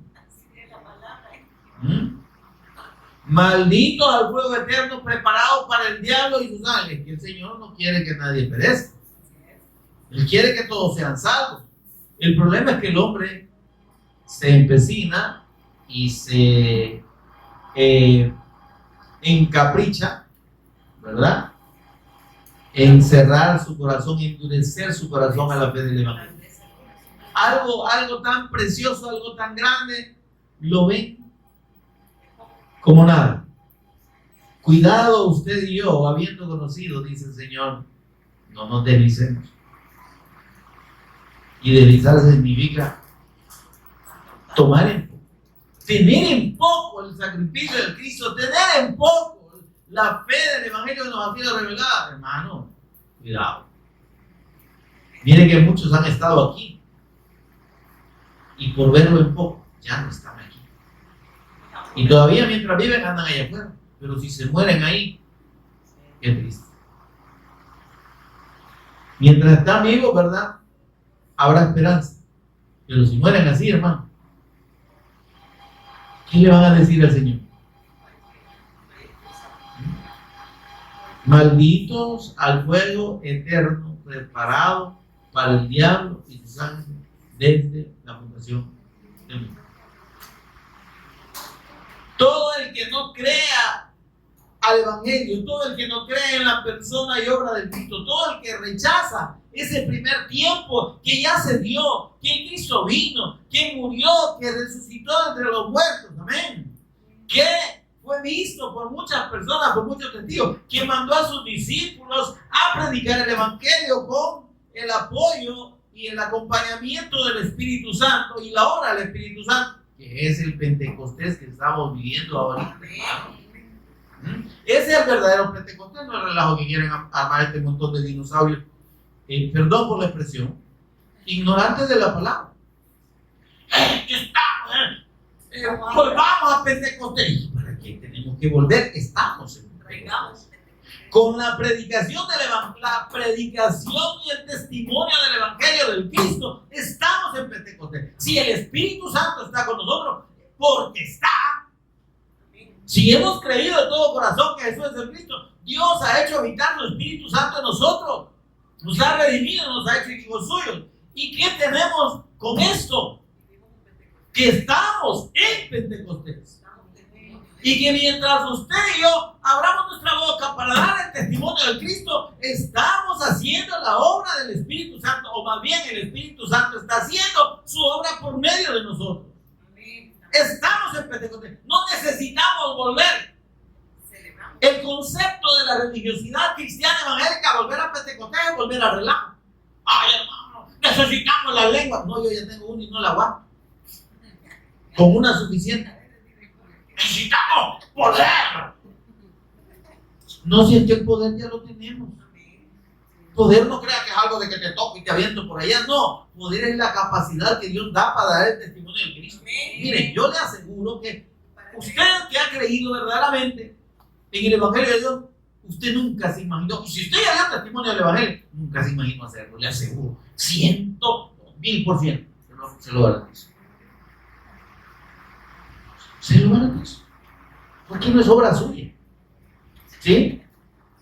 Maldito al fuego eterno preparado para el diablo y sus ángeles. Que el Señor no quiere que nadie perezca. Él quiere que todos sean salvos. El problema es que el hombre se empecina y se encapricha, ¿verdad? En cerrar su corazón, endurecer su corazón a la fe del Evangelio. Algo tan precioso, algo tan grande, lo ven como nada. Cuidado usted y yo, habiendo conocido, dice el Señor, no nos deslicemos. Y deslizarse significa tomar en poco, tener en poco el sacrificio del Cristo, tener en poco la fe del Evangelio que nos ha sido revelada. Hermano, cuidado. Mire que muchos han estado aquí y por verlo en poco ya no están aquí. Y todavía mientras viven andan allá afuera. Pero si se mueren ahí, qué triste. Mientras están vivos, ¿verdad? Habrá esperanza. Pero si mueren así, hermano, ¿qué le van a decir al Señor? Malditos al fuego eterno preparado para el diablo y sus ángeles desde la fundación del mundo. Todo el que no crea al Evangelio, todo el que no cree en la persona y obra del Cristo, todo el que rechaza ese primer tiempo que ya se dio, que Cristo vino, que murió, que resucitó entre los muertos, amén, que fue visto por muchas personas, por muchos testigos, quien mandó a sus discípulos a predicar el Evangelio con el apoyo y el acompañamiento del Espíritu Santo y la obra del Espíritu Santo, que es el Pentecostés que estamos viviendo ahorita. Ese es el verdadero Pentecostés, no el relajo que quieren armar este montón de dinosaurios, perdón por la expresión, ignorantes de la palabra. Volvamos a Pentecostés. ¿Para qué tenemos que volver? Estamos en Pentecostés. Con la predicación la predicación y el testimonio del Evangelio del Cristo, estamos en Pentecostés. Si el Espíritu Santo está con nosotros, porque está. Si hemos creído de todo corazón que Jesús es el Cristo, Dios ha hecho habitar su Espíritu Santo en nosotros. Nos ha redimido, nos ha hecho hijos suyos. ¿Y qué tenemos con esto? Que estamos en Pentecostés. Y que mientras usted y yo abramos nuestra boca para dar el testimonio del Cristo, estamos haciendo la obra del Espíritu Santo, o más bien el Espíritu Santo está haciendo su obra por medio de nosotros. Estamos en Pentecostés, no necesitamos volver. El concepto de la religiosidad cristiana evangélica, volver a Pentecostés, es volver a relajo. Ay, hermano, necesitamos la lengua. No, yo ya tengo una y no la aguanto. Con una suficiente. Necesitamos poder. No, si es que el poder ya lo tenemos. Poder no crea que es algo de que te toco y te aviento por allá. No, poder es la capacidad que Dios da para dar el testimonio de Cristo. Miren, yo le aseguro que usted que ha creído verdaderamente en el Evangelio de Dios, usted nunca se imaginó, y si usted ya da testimonio del Evangelio, nunca se imaginó hacerlo, le aseguro, 100,000%, se lo garantizo. Se lo garantizo. Porque no es obra suya. ¿Sí?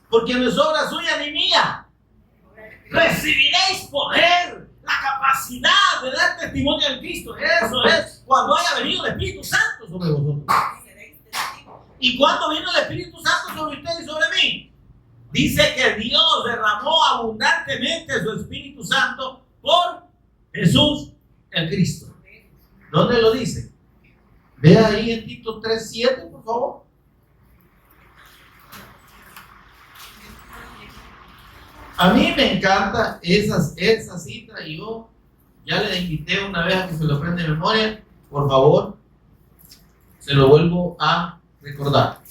Porque no es obra suya ni mía. Recibiréis poder, la capacidad de dar testimonio del Cristo. Eso es cuando haya venido el Espíritu Santo sobre vosotros. ¿Y cuándo vino el Espíritu Santo sobre usted y sobre mí? Dice que Dios derramó abundantemente su Espíritu Santo por Jesús el Cristo. ¿Dónde lo dice? Vea ahí en Tito 3:7, por favor. A mí me encanta esa cita y yo ya le invité una vez a que se lo aprenda de memoria. Por favor, se lo vuelvo a recordar.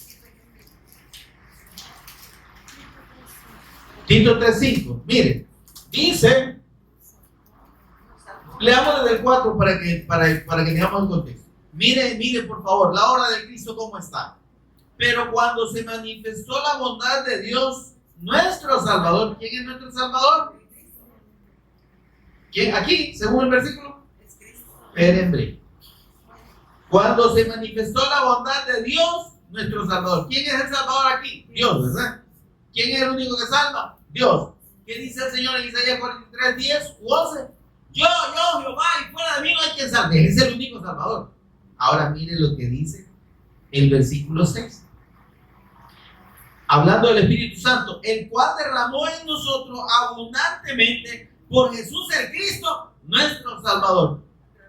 Tito 3:5, mire, dice, leamos desde el 4 para que tengamos el contexto. Mire, por favor, la obra de Cristo cómo está. Pero cuando se manifestó la bondad de Dios, nuestro Salvador, ¿quién es nuestro Salvador? ¿Quién? Aquí, según el versículo. Espérenme. Cuando se manifestó la bondad de Dios, nuestro Salvador. ¿Quién es el Salvador aquí? Dios, ¿verdad? ¿Quién es el único que salva? Dios. ¿Qué dice el Señor en Isaías 43:10 u 11? Yo, Jehová, y fuera de mí no hay quien salve. Él es el único Salvador. Ahora mire lo que dice el versículo 6. Hablando del Espíritu Santo, el cual derramó en nosotros abundantemente por Jesús el Cristo, nuestro Salvador.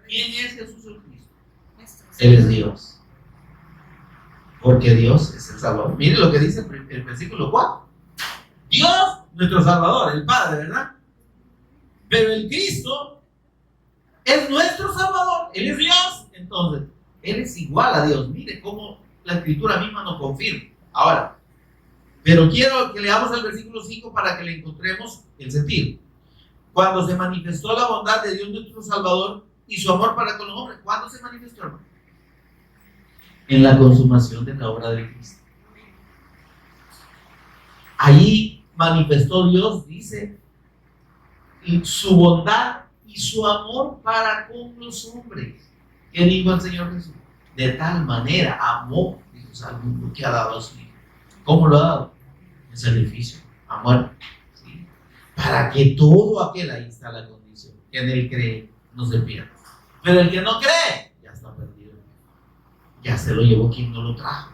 ¿Quién es Jesús el Cristo? Él es Dios. Porque Dios es el Salvador. Mire lo que dice el versículo 4. Dios, nuestro Salvador, el Padre, ¿verdad? Pero el Cristo es nuestro Salvador. Él es Dios. Entonces, Él es igual a Dios. Mire cómo la Escritura misma nos confirma. Ahora, pero quiero que leamos el versículo 5 para que le encontremos el sentido. Cuando se manifestó la bondad de Dios nuestro Salvador y su amor para con los hombres. ¿Cuándo se manifestó, hermano? En la consumación de la obra de Cristo. Ahí manifestó Dios, dice, su bondad y su amor para con los hombres. ¿Qué dijo el Señor Jesús? De tal manera amó Dios al mundo que ha dado a su Hijo. ¿Cómo lo ha dado? En sacrificio, a muerte. ¿Sí? Para que todo aquel, ahí está la condición, que en él cree, no se pierda. Pero el que no cree, ya está perdido. Ya se lo llevó quien no lo trajo.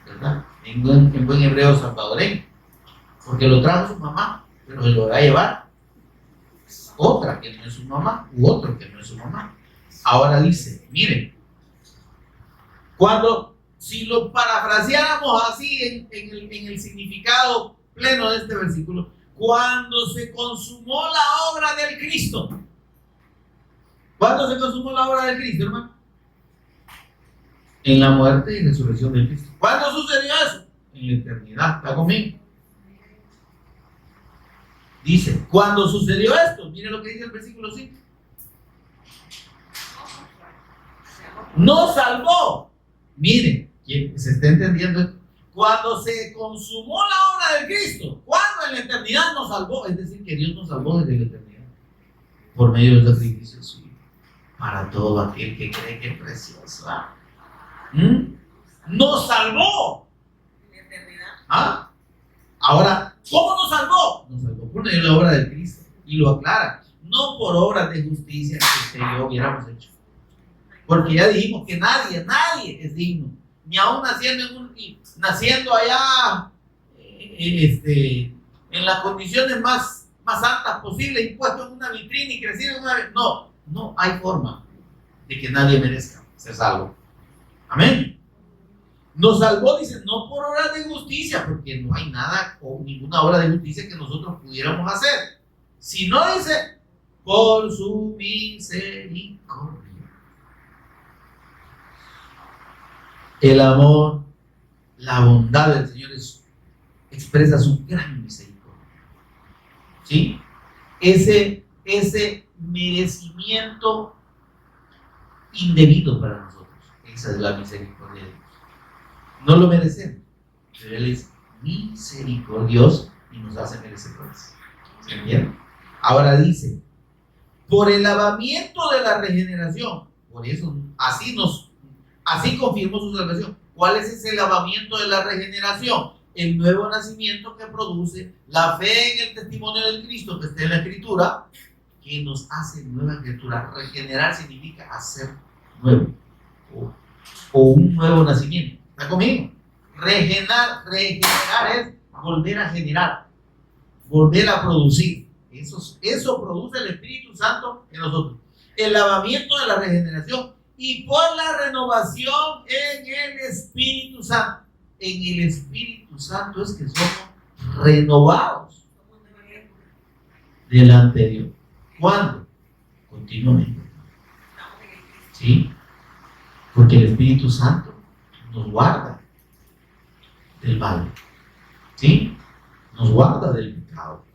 ¿Verdad? En buen hebreo salvadoreño. Porque lo trajo su mamá, pero se lo va a llevar otra que no es su mamá, u otro que no es su mamá. Ahora dice, miren, cuando si lo parafraseáramos así en el significado pleno de este versículo, cuando se consumó la obra del Cristo. ¿Cuándo se consumó la obra del Cristo, hermano? En la muerte y resurrección del Cristo. ¿Cuándo sucedió eso? En la eternidad. ¿Está conmigo? Dice, cuando sucedió esto, mire lo que dice el versículo 5. Nos salvó. Mire, se está entendiendo esto. Cuando se consumó la obra del Cristo, cuando en la eternidad nos salvó, es decir, que Dios nos salvó desde la eternidad, por medio del sacrificio suyo, para todo aquel que cree que es precioso. Nos salvó. En la eternidad. ¿Ah? Ahora, ¿cómo nos salvó? Nos salvó por medio de la obra del Cristo. Y lo aclara, no por obras de justicia que usted y yo hubiéramos hecho. Porque ya dijimos que nadie es digno. Ni aún naciendo allá en las condiciones más altas posibles, impuesto en una vitrina y crecido en una... No hay forma de que nadie merezca ser salvo. Amén. Nos salvó, dice, no por obras de justicia, porque no hay nada o ninguna obra de justicia que nosotros pudiéramos hacer, sino, dice, por su misericordia. El amor, la bondad del Señor expresa su gran misericordia. ¿Sí? Ese merecimiento indebido para nosotros. Esa es la misericordia de Dios. No lo merecemos, pero Él es misericordioso y nos hace merecedores. ¿Se entiende? Ahora dice, por el lavamiento de la regeneración, por eso, así confirmó su salvación. ¿Cuál es ese lavamiento de la regeneración? El nuevo nacimiento que produce la fe en el testimonio del Cristo que está en la Escritura, que nos hace nueva criatura. Regenerar significa hacer nuevo o un nuevo nacimiento. ¿Está conmigo? Regenerar es volver a generar, volver a producir. Eso produce el Espíritu Santo en nosotros. El lavamiento de la regeneración y por la renovación en el Espíritu Santo. En el Espíritu Santo es que somos renovados delante de Dios. ¿Cuándo? Continuamente. ¿Sí? Porque el Espíritu Santo nos guarda del mal. ¿Sí? Nos guarda del pecado.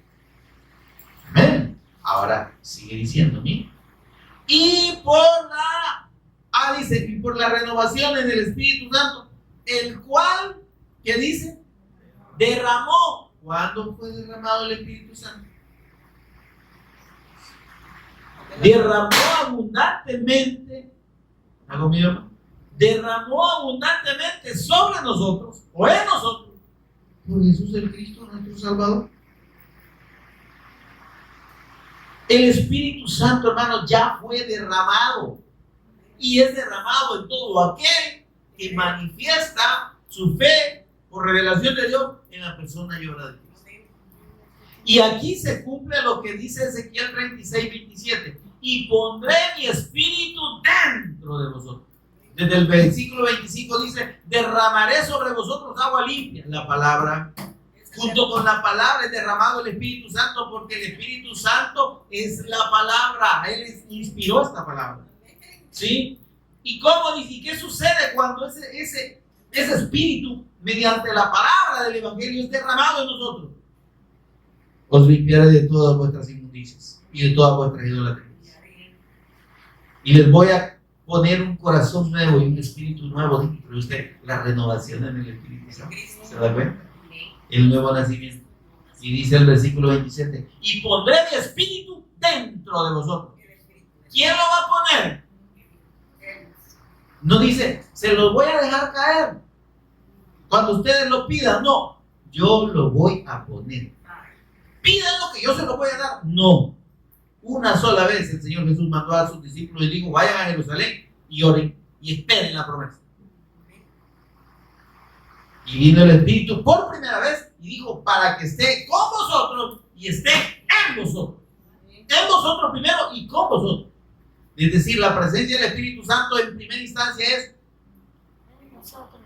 Amén. Ahora sigue diciendo, mira. Y por la renovación en el Espíritu Santo, el cual, ¿qué dice? Derramó. ¿Cuándo fue derramado el Espíritu Santo? Derramó abundantemente. ¿Hago mi hermano? Derramó abundantemente sobre nosotros, o en nosotros, por Jesús el Cristo, nuestro Salvador. El Espíritu Santo, hermano, ya fue derramado y es derramado en todo aquel que manifiesta su fe por revelación de Dios en la persona y obra de Cristo. Y aquí se cumple lo que dice Ezequiel 36:27: y pondré mi espíritu dentro de vosotros. Desde el versículo 25 dice: derramaré sobre vosotros agua limpia. La palabra, junto con la palabra, es derramado el Espíritu Santo, porque el Espíritu Santo es la palabra. Él inspiró esta palabra. ¿Sí? ¿Y cómo dice? ¿Y qué sucede cuando ese Espíritu, mediante la palabra del Evangelio, es derramado en nosotros? Os limpiaré de todas vuestras inmundicias y de todas vuestras idolatrías. Y les voy a poner un corazón nuevo y un espíritu nuevo dentro de usted. La renovación en el Espíritu Santo. ¿Se da cuenta? El nuevo nacimiento. Y dice el versículo 27: y pondré mi espíritu dentro de vosotros. ¿Quién lo va a poner? No dice, se los voy a dejar caer cuando ustedes lo pidan. No, yo lo voy a poner. Pidan lo que yo se lo voy a dar. No. Una sola vez el Señor Jesús mandó a sus discípulos y dijo: vayan a Jerusalén y oren y esperen la promesa. Y vino el Espíritu por primera vez y dijo: para que esté con vosotros y esté en vosotros. En vosotros primero y con vosotros. Es decir, la presencia del Espíritu Santo en primera instancia es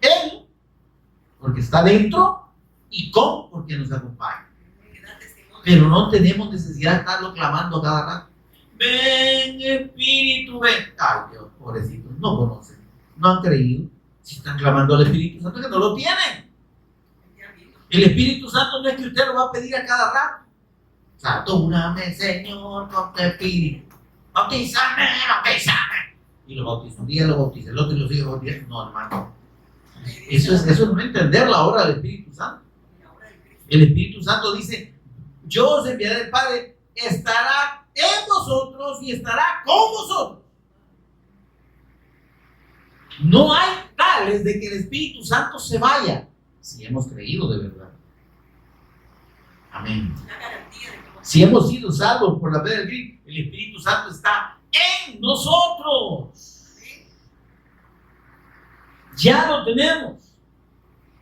Él, porque está dentro, y con, porque nos acompaña. Pero no tenemos necesidad de estarlo clamando cada rato. Ven, Espíritu, ven. Ay, Dios, pobrecitos, no conocen, no han creído. Si están clamando al Espíritu Santo, que no lo tienen. El Espíritu Santo no es que usted lo va a pedir a cada rato. Satúrame, Señor, con tu Espíritu. Bautízame, bautízame. Y lo bautiza un día, lo bautiza el otro y lo sigue bautizando. No, hermano. Eso es no entender la obra del Espíritu Santo. El Espíritu Santo dice: yo os enviaré del Padre, estará en vosotros y estará con vosotros. No hay tales de que el Espíritu Santo se vaya, si hemos creído de verdad. Amén. Si hemos sido salvos por la fe del Cristo, el Espíritu Santo está en nosotros. Ya lo tenemos.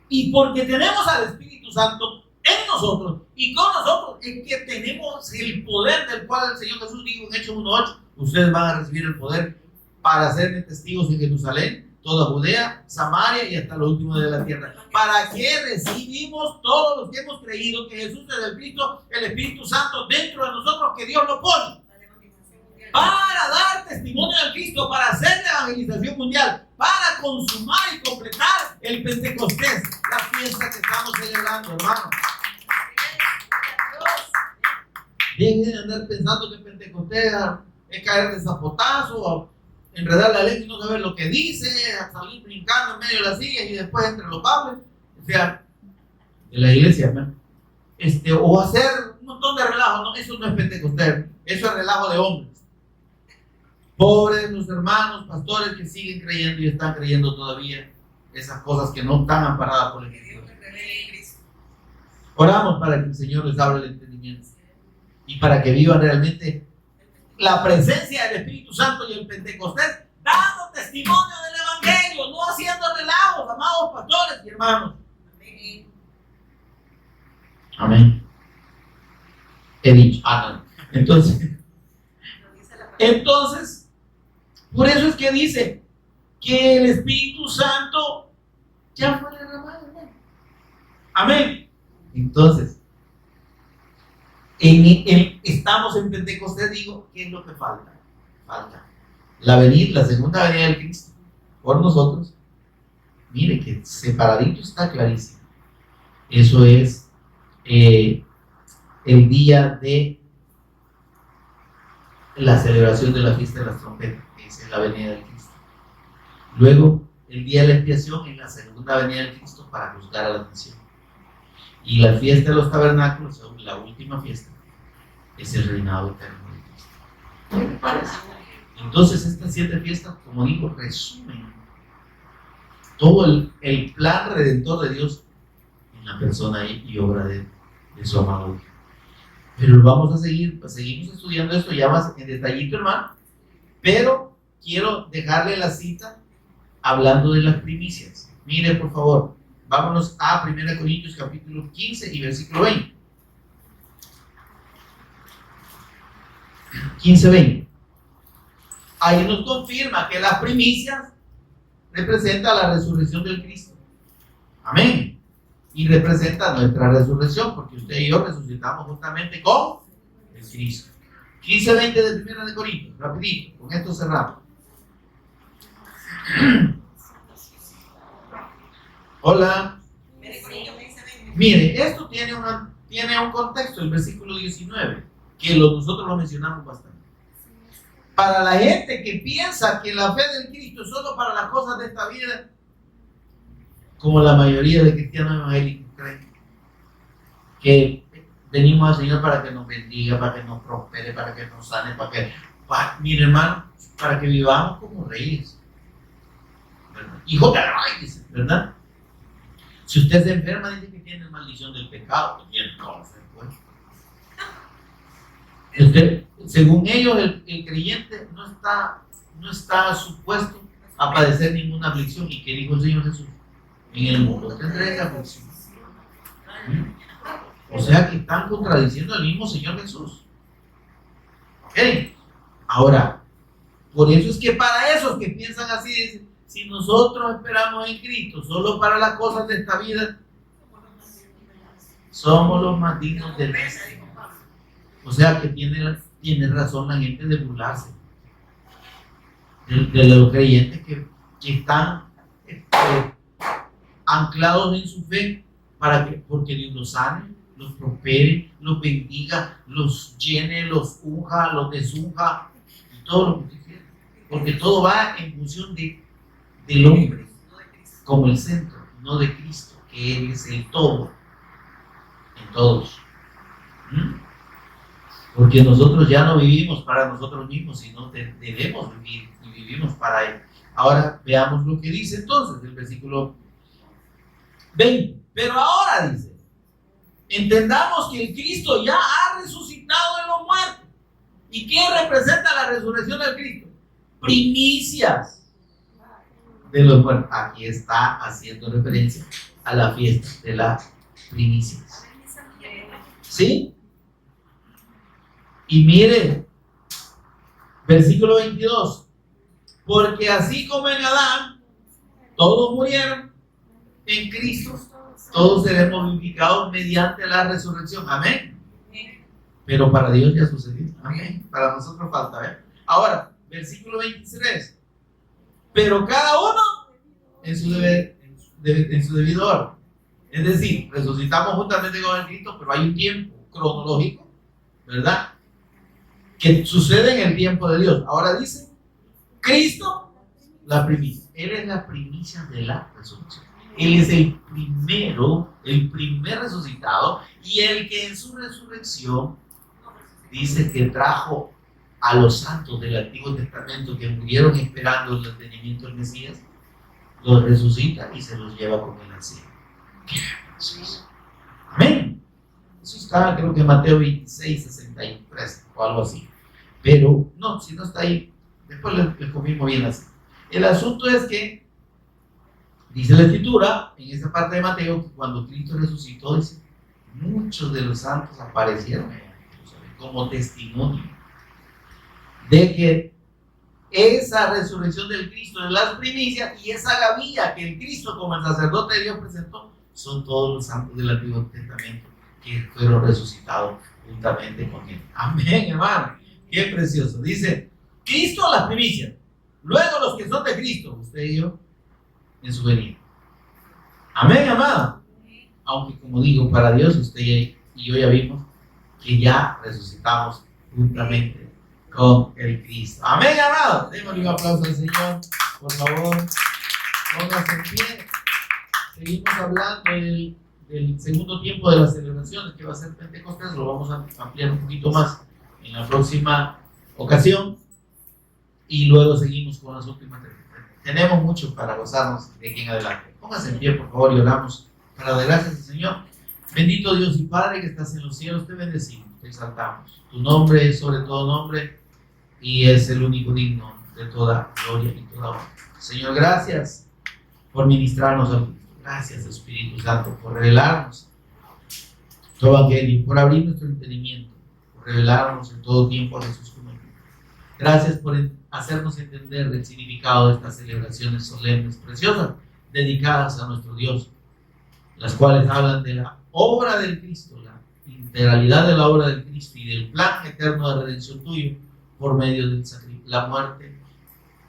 Y porque tenemos al Espíritu Santo en nosotros y con nosotros, es que tenemos el poder del cual el Señor Jesús dijo en Hechos 1:8: ustedes van a recibir el poder para hacerme testigos en Jerusalén, toda Judea, Samaria y hasta lo último de la tierra. ¿Para qué recibimos todos los que hemos creído que Jesús es el Cristo, el Espíritu Santo dentro de nosotros, que Dios lo pone? Para dar testimonio del Cristo, para hacer la evangelización mundial, para consumar y completar el Pentecostés, la fiesta que estamos celebrando, hermano. Dejen de andar pensando que el Pentecostés es caer de zapotazo, enredar la lengua y no saber lo que dice, salir brincando en medio de las sillas y después entre los cables. O sea, en la iglesia, ¿no? O hacer un montón de relajo. No, eso no es Pentecostés, eso es relajo de hombres. Pobres los hermanos pastores que siguen creyendo y están creyendo todavía esas cosas que no están amparadas por el Espíritu. Oramos para que el Señor les abra el entendimiento y para que vivan realmente la presencia del Espíritu Santo y el Pentecostés, dando testimonio del Evangelio, no haciendo relajos, amados pastores y hermanos. Amén. He dicho. No. Entonces, por eso es que dice que el Espíritu Santo ya fue derramado. Amén. Entonces, estamos en Pentecostés, digo, ¿qué es lo que falta? Falta la segunda venida del Cristo por nosotros. Mire que separadito está clarísimo. Eso es el día de la celebración de la fiesta de las trompetas, que es la venida del Cristo. Luego, el día de la expiación es la segunda venida del Cristo para juzgar a la nación. Y la fiesta de los tabernáculos, la última fiesta, es el reinado eterno de Cristo. ¿Qué me parece? Entonces, estas 7 fiestas, como digo, resumen todo el plan redentor de Dios en la persona y obra de su amado Hijo. Pero vamos a seguimos estudiando esto ya más en detallito, hermano. Pero quiero dejarle la cita hablando de las primicias. Mire, por favor, vámonos a 1 Corintios capítulo 15 y versículo 20. 15-20. Ahí nos confirma que las primicias representan la resurrección del Cristo. Amén. Y representa nuestra resurrección, porque usted y yo resucitamos justamente con el Cristo. 15-20 de 1 Corintios, rapidito, con esto cerramos. Hola. Mire, esto tiene un contexto, el versículo 19, que nosotros lo mencionamos bastante. Para la gente que piensa que la fe del Cristo es solo para las cosas de esta vida, como la mayoría de cristianos evangélicos creen, que venimos al Señor para que nos bendiga, para que nos prospere, para que nos sane, mire, hermano, para que vivamos como reyes, ¿verdad? Hijo de rey, dice, ¿verdad? Si usted se enferma, dice que tiene maldición del pecado, y entonces, pues, según ellos, el creyente no está supuesto a padecer ninguna aflicción. ¿Y qué dijo el Señor Jesús? En el mundo tendréis aflicción. O sea que están contradiciendo al mismo Señor Jesús. ¿Ok? Ahora, por eso es que para esos que piensan así, dicen, si nosotros esperamos en Cristo solo para las cosas de esta vida, somos los más dignos de lástima. O sea que tiene razón la gente de burlarse de los creyentes que están anclados en su fe porque Dios los sane, los prospere, los bendiga, los llene, los unja, los desunja y todo lo que usted quiera. Porque todo va en función del hombre como el centro, no de Cristo, que Él es el todo en todos. Porque nosotros ya no vivimos para nosotros mismos, sino debemos vivir y vivimos para Él. Ahora veamos lo que dice entonces el versículo 20. Pero ahora dice, entendamos que el Cristo ya ha resucitado de los muertos. ¿Y qué representa la resurrección del Cristo? Primicias de los muertos. Aquí está haciendo referencia a la fiesta de las primicias. ¿Sí? Y mire, versículo 22. Porque así como en Adán todos murieron, en Cristo todos seremos vivificados mediante la resurrección. Amén. Pero para Dios ya sucedió. Amén. Para nosotros falta, ¿eh? Ahora, versículo 23. Pero cada uno en su debido orden. Es decir, resucitamos juntamente con el Cristo, pero hay un tiempo cronológico, ¿verdad?, que sucede en el tiempo de Dios. Ahora dice, Cristo, la primicia. Él es la primicia de la resurrección. Él es el primer resucitado, y el que en su resurrección dice que trajo a los santos del Antiguo Testamento que murieron esperando el advenimiento del Mesías, los resucita y se los lleva con él al cielo. Amén. Eso está, creo que en Mateo 26, 63 o algo así. Pero no, si no está ahí, después le comimos bien así. El asunto es que dice la Escritura en esa parte de Mateo que cuando Cristo resucitó, dice, muchos de los santos aparecieron como testimonio de que esa resurrección del Cristo es las primicias, y esa gavilla que el Cristo como el sacerdote de Dios presentó son todos los santos del Antiguo Testamento que fueron resucitados juntamente con él. Amén, hermano. Qué precioso. Dice, Cristo las primicias, luego los que son de Cristo, usted y yo, en su venida. Amén, amado. Aunque como digo, para Dios usted y yo ya vimos que ya resucitamos juntamente con el Cristo. Amén, amado. Démosle un aplauso al Señor, por favor. Pónganse en pie. Seguimos hablando del segundo tiempo de las celebraciones, que va a ser Pentecostés. Lo vamos a ampliar un poquito más en la próxima ocasión. Y luego seguimos con las últimas tres. Tenemos mucho para gozarnos de aquí en adelante. Pónganse en pie, por favor, y oramos para dar gracias al Señor. Bendito Dios y Padre que estás en los cielos, te bendecimos, te exaltamos. Tu nombre es sobre todo nombre y es el único digno de toda gloria y toda honra. Señor, gracias por ministrarnos a Cristo. Gracias, Espíritu Santo, por revelarnos tu evangelio, por abrir nuestro entendimiento, por revelarnos en todo tiempo a Jesús como el Cristo. Gracias por hacernos entender el significado de estas celebraciones solemnes, preciosas, dedicadas a nuestro Dios, las cuales hablan de la obra del Cristo, la integralidad de la obra del Cristo y del plan eterno de redención tuyo por medio de la muerte,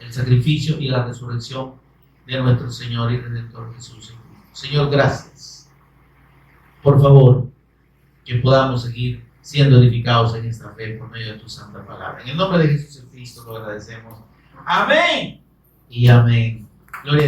el sacrificio y la resurrección de nuestro Señor y Redentor Jesús. Señor, gracias. Por favor, que podamos seguir siendo edificados en esta fe por medio de tu santa palabra. En el nombre de Jesús el Cristo lo agradecemos. Amén y amén. Gloria a Dios.